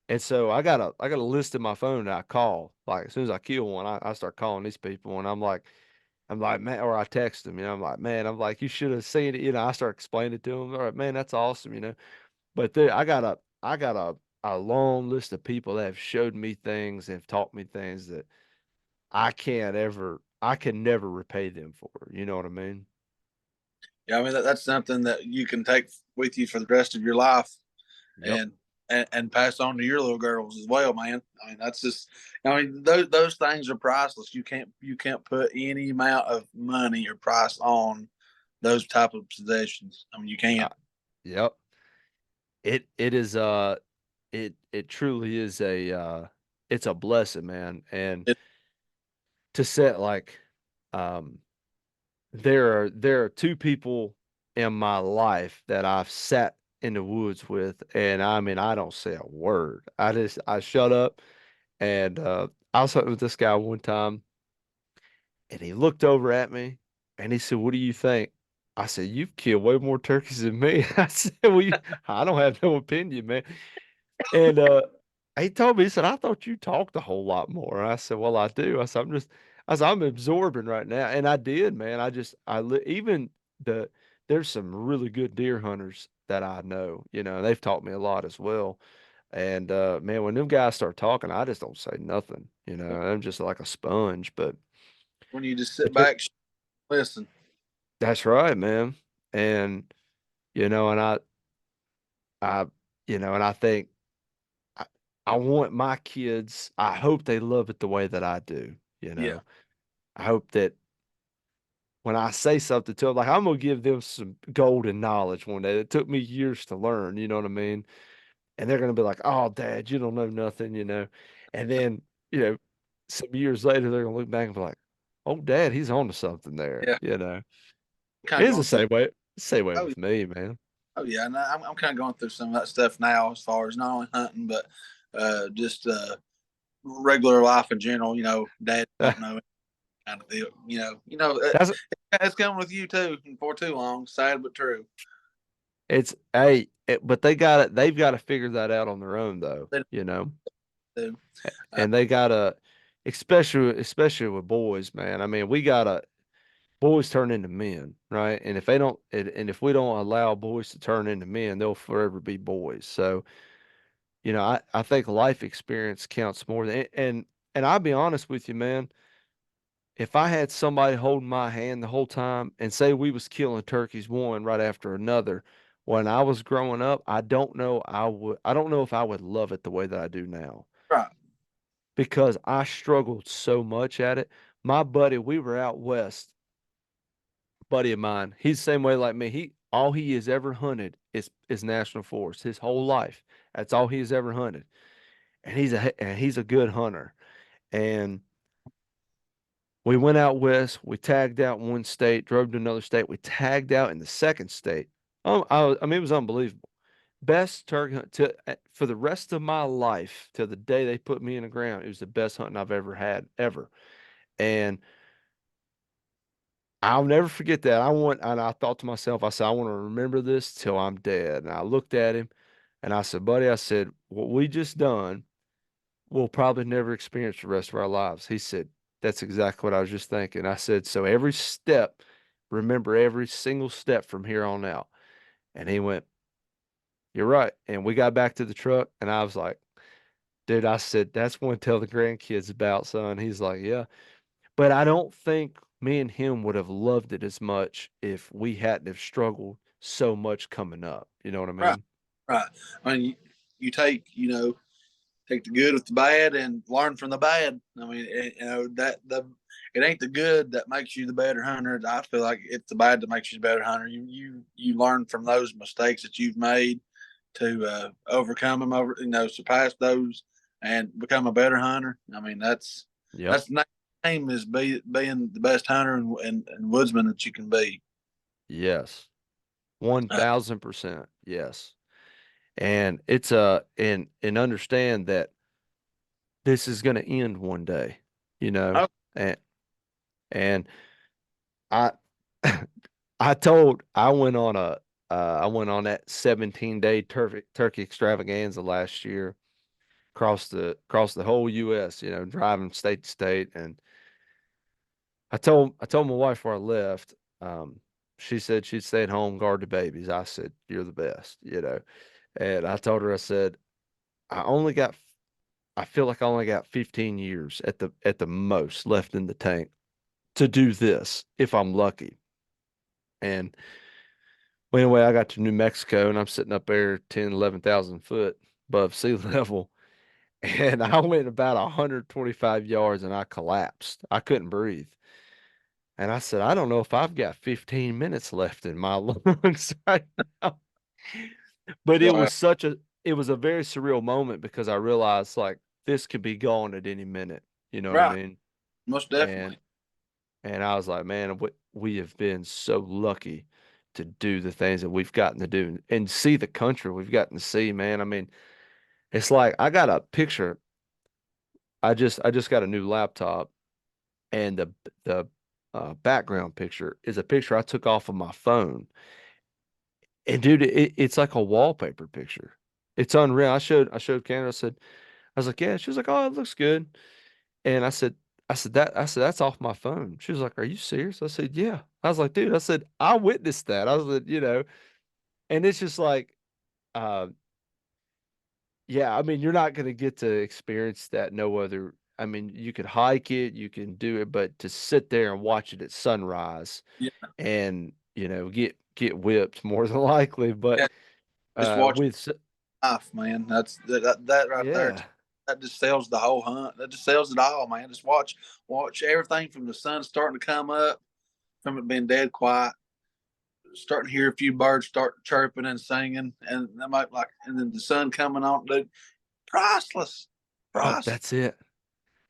and so I got a list in my phone that I call. Like as soon as I kill one, I start calling these people and I'm like, man, or I text them, I'm like, man, I'm like, you should have seen it. I start explaining it to them. All right, man, that's awesome. But I got a long list of people that have showed me things and have taught me things that I can never repay them for. You know what I mean? Yeah, I mean that's something that you can take with you for the rest of your life, Yep. and and pass on to your little girls as well, man. I mean that's just, I mean those things are priceless. You can't put any amount of money or price on those type of possessions. I mean you Uh, can't. yep. It is it truly is it's a blessing, man. And It, to set like um there are two people in my life that I've sat in the woods with, and I mean I don't say a word. I shut up, and I was hunting with this guy one time, and he looked over at me and he said, "What do you think?" I said, "You've killed way more turkeys than me." I said, "Well, I don't have no opinion, man." And he told me, he said, "I thought you talked a whole lot more." And I said, "Well, I do." I said, "I'm absorbing right now." And I did, man. Even there's some really good deer hunters that I know, they've taught me a lot as well. And man, when them guys start talking, I just don't say nothing. I'm just like a sponge. when you just sit But back, listen. that's right, man. And and I and I think I, I want my kids, I hope they love it the way that I do, you Yeah, know. I hope that when I say something to them, like I'm gonna give them some golden knowledge one day. It took me years to learn, you know what I mean? And they're gonna be like, "Oh, Dad, you don't know nothing." And then, you know, some years later, they're gonna look back and be like, "Oh, Dad, he's on to something there." yeah. Kind of It's the going through. same way Oh, with me, man. oh yeah, and I'm kind of going through some of that stuff now, as far as not only hunting, but just regular life in general. You know, dad don't know it kind of deal. That's It's coming with you too for too long. Sad but true. It's but they've got to figure that out on their own though. They do. Uh, And they gotta, especially with boys, man. I mean, we gotta boys turn into men, right? And if they don't, and if we don't allow boys to turn into men, they'll forever be boys. So, I think life experience counts more than and I'll be honest with you, man. If I had somebody holding my hand the whole time and say we was killing turkeys one right after another when I was growing up, I don't know if I would love it the way that I do now right. because I struggled so much at it. My buddy, we were out west, buddy of mine. He's the same way like me. All he has ever hunted is national forest his whole life. That's all he has ever hunted. And he's a good hunter. And we went out west. We tagged out in one state, drove to another state. We tagged out in the second state. I mean, it was unbelievable. Best turkey hunt for the rest of my life till the day they put me in the ground. It was the best hunting I've ever had, ever. And I'll never forget that. And I thought to myself, I said, I want to remember this till I'm dead. And I looked at him and I said, buddy, I said, what we just done, we'll probably never experience the rest of our lives. He said, that's exactly what I was just thinking. I said, so every step, remember every single step from here on out. And he went, You're right. And we got back to the truck and I was like, dude, I said, that's one to tell the grandkids about, son. He's like, yeah. But I don't think me and him would have loved it as much if we hadn't have struggled so much coming up. You know what I Right, mean? right. I mean, you take, take the good with the bad and learn from the bad. I mean, that it ain't the good that makes you the better hunter. I feel like it's the bad that makes you the better hunter. You learn from those mistakes that you've made to overcome them, surpass those, and become a better hunter. I mean, Yep. that's the name is being the best hunter and woodsman that you can be. Yes. Uh, 1000%. Yes. And it's and understand that this is going to end one day, you know. oh, And and I I went on that 17-day turkey extravaganza last year across the whole US, you know, driving state to state. And I told my wife before I left, she said she'd stay at home, guard the babies. I said, you're the best, you know. And I told her, I said, I only got I feel like I only got 15 years at the most left in the tank to do this if I'm lucky. And well, anyway, I got to New Mexico and I'm sitting up there 10, 11,000 foot above sea level. And I went about 125 yards and I collapsed. I couldn't breathe. And I said, I don't know if I've got 15 minutes left in my lungs right now. But wow, it was a very surreal moment because I realized like this could be gone at any minute. You know what I right, mean? most And definitely. I was like, man, we have been so lucky to do the things that we've gotten to do and see the country we've gotten to see, man. I mean, it's like I got a picture. I just got a new laptop and the background picture is a picture I took off of my phone. And dude, it's like a wallpaper picture. It's unreal. I showed Candace. I was like, yeah. She was like, oh, it looks good. And I said that's off my phone. She was like, are you serious? I said, yeah. I was like, dude. I said I witnessed that. I was like, you know, and it's just like, uh, yeah. I mean, you're not gonna get to experience that no other. I mean, you could hike it, you can do it, but to sit there and watch it at sunrise Yeah, and you know get whipped more than likely, but yeah. Just watch with life, man. That right there. yeah. That just sells the whole hunt. That just sells it all, man. Just watch everything from the sun starting to come up, from it being dead quiet, starting to hear a few birds start chirping and singing, and I might like, and then the sun coming on, dude. Priceless, Oh, priceless. that's it.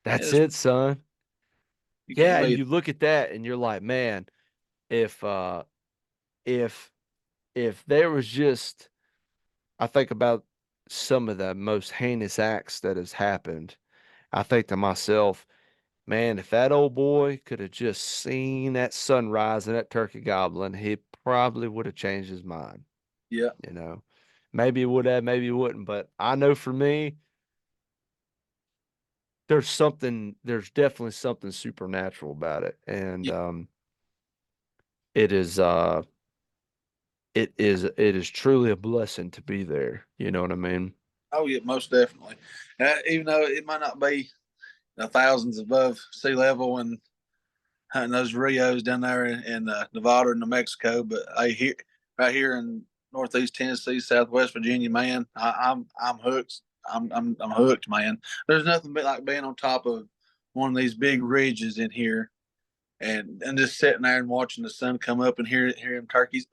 Man, That's it, son. you can't Yeah, and beat it. you look at that and you're like, man, if if there was just I think about some of the most heinous acts that has happened. I think to myself, man, if that old boy could have just seen that sunrise and that turkey gobbling, he probably would have changed his mind, Yeah, you know. Maybe he would have, maybe he wouldn't, but I know for me, there's definitely something supernatural about it. And yeah. it is it is truly a blessing to be there. You know what I mean? Oh yeah, most definitely. Even though it might not be thousands above sea level and hunting those Rios down there in Nevada and New Mexico, but right here in Northeast Tennessee, Southwest Virginia, man, I'm hooked. I'm hooked, man. There's nothing like being on top of one of these big ridges in here and just sitting there and watching the sun come up and hear them turkeys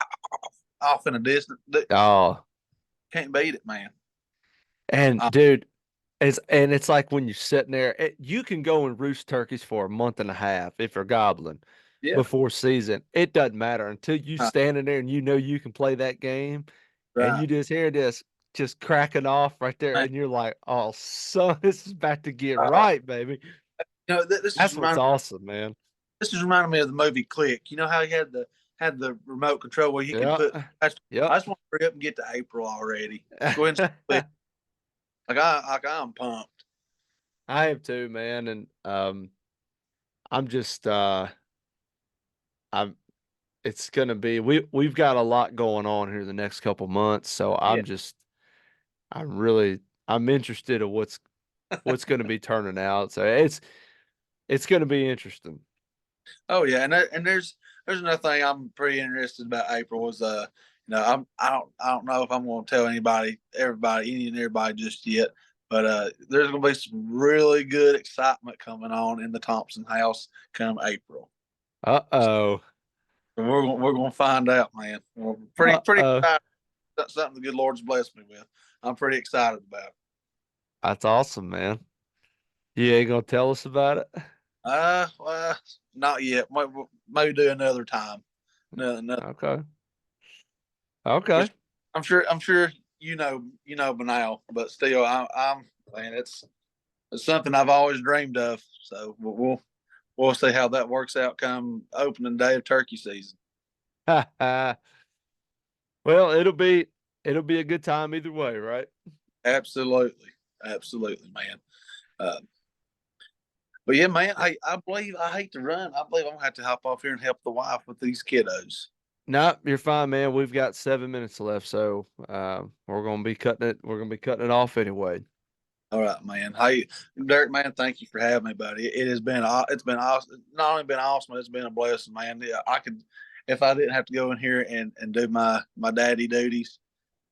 off in the distance. Oh, Can't beat it, man. and Uh, dude, it's like when you're sitting there, you can go and roost turkeys for a month and a half if they're gobbling yeah, before season. It doesn't matter until you uh, standing there and you know you can play that game, and right. you just hear this just cracking off right there, Man. and you're like, "Oh, son, this is about to get Uh, right, baby." this is That's what's reminding awesome, man. this is reminding me of the movie Click. You know how he had the remote control where you can Yeah, put. I yep. just want to hurry up and get to April already. Go ahead and split. I'm pumped. I am too, man, and I'm just I'm it's gonna be we've got a lot going on here the next couple months, so Yeah, I'm interested in what's going to be turning out. So it's going to be interesting. Oh yeah, and there's another thing I'm pretty interested about April was I don't know if I'm going to tell any and everybody just yet, but there's going to be some really good excitement coming on in the Thompson house come April. Uh-oh. So we're going to find out, man. We're pretty Uh-oh. excited. That's something the good Lord's blessed me with. I'm pretty excited about it. That's awesome, man. You ain't gonna tell us about it? Well, not yet. Maybe do another time. No, Okay. Okay. which I'm sure you know by now, but still, I'm man, it's something I've always dreamed of. So we'll see how that works out come opening day of turkey season. Well, it'll be a good time either way, right? Absolutely, absolutely, man. Uh, but yeah, man, I believe I hate to run. I believe I'm gonna have to hop off here and help the wife with these kiddos. No, you're fine, man. We've got 7 minutes left, so we're gonna be cutting it off anyway. All right, man. Hey, Derek, man, thank you for having me, buddy. It's been awesome. Not only been awesome, it's been a blessing, man. Yeah, I could, if I didn't have to go in here and do my daddy duties,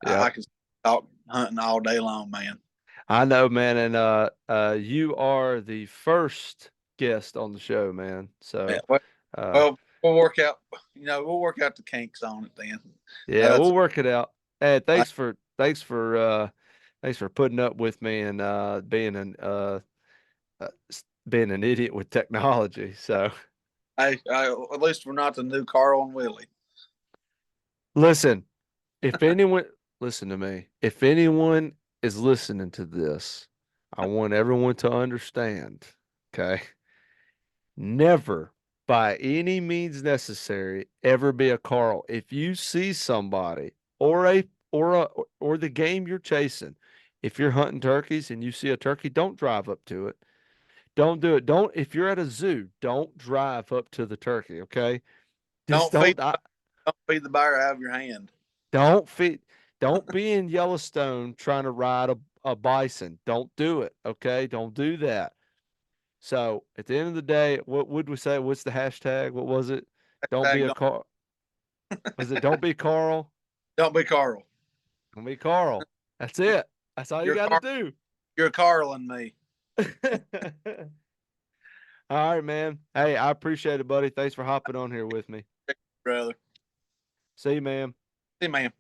I Yep. could talk hunting all day long, man. I know, man, and you are the first guest on the show, man. Yeah, So uh well, we'll work out. We'll work out the kinks on it then. yeah, That's we'll work it out. Hey, I, thanks for putting up with me and being an idiot with technology. So at least we're not the new Karl and Willy. listen, if anyone listen to me, if anyone is listening to this, I want everyone to understand, okay? Never by any means necessary ever be a Carl. If you see somebody or the game you're chasing, if you're hunting turkeys and you see a turkey, don't drive up to it. Don't do it. Don't if you're at a zoo, don't drive up to the turkey, okay? Just Don't feed don't don't feed the bear out of your hand. don't feed don't be in Yellowstone trying to ride a bison. Don't do it, okay? Don't do that. So at the end of the day, what would we say? What's the hashtag? What was it? Don't be Tag, a Carl. Was it don't be Carl? don't be Karl. Don't be Carl. That's it. That's all you You're got to Karl. do. You're Karl and me, All right, man. Hey, I appreciate it, buddy. Thanks for hopping on here with me. brother. See you, man. Hey, man.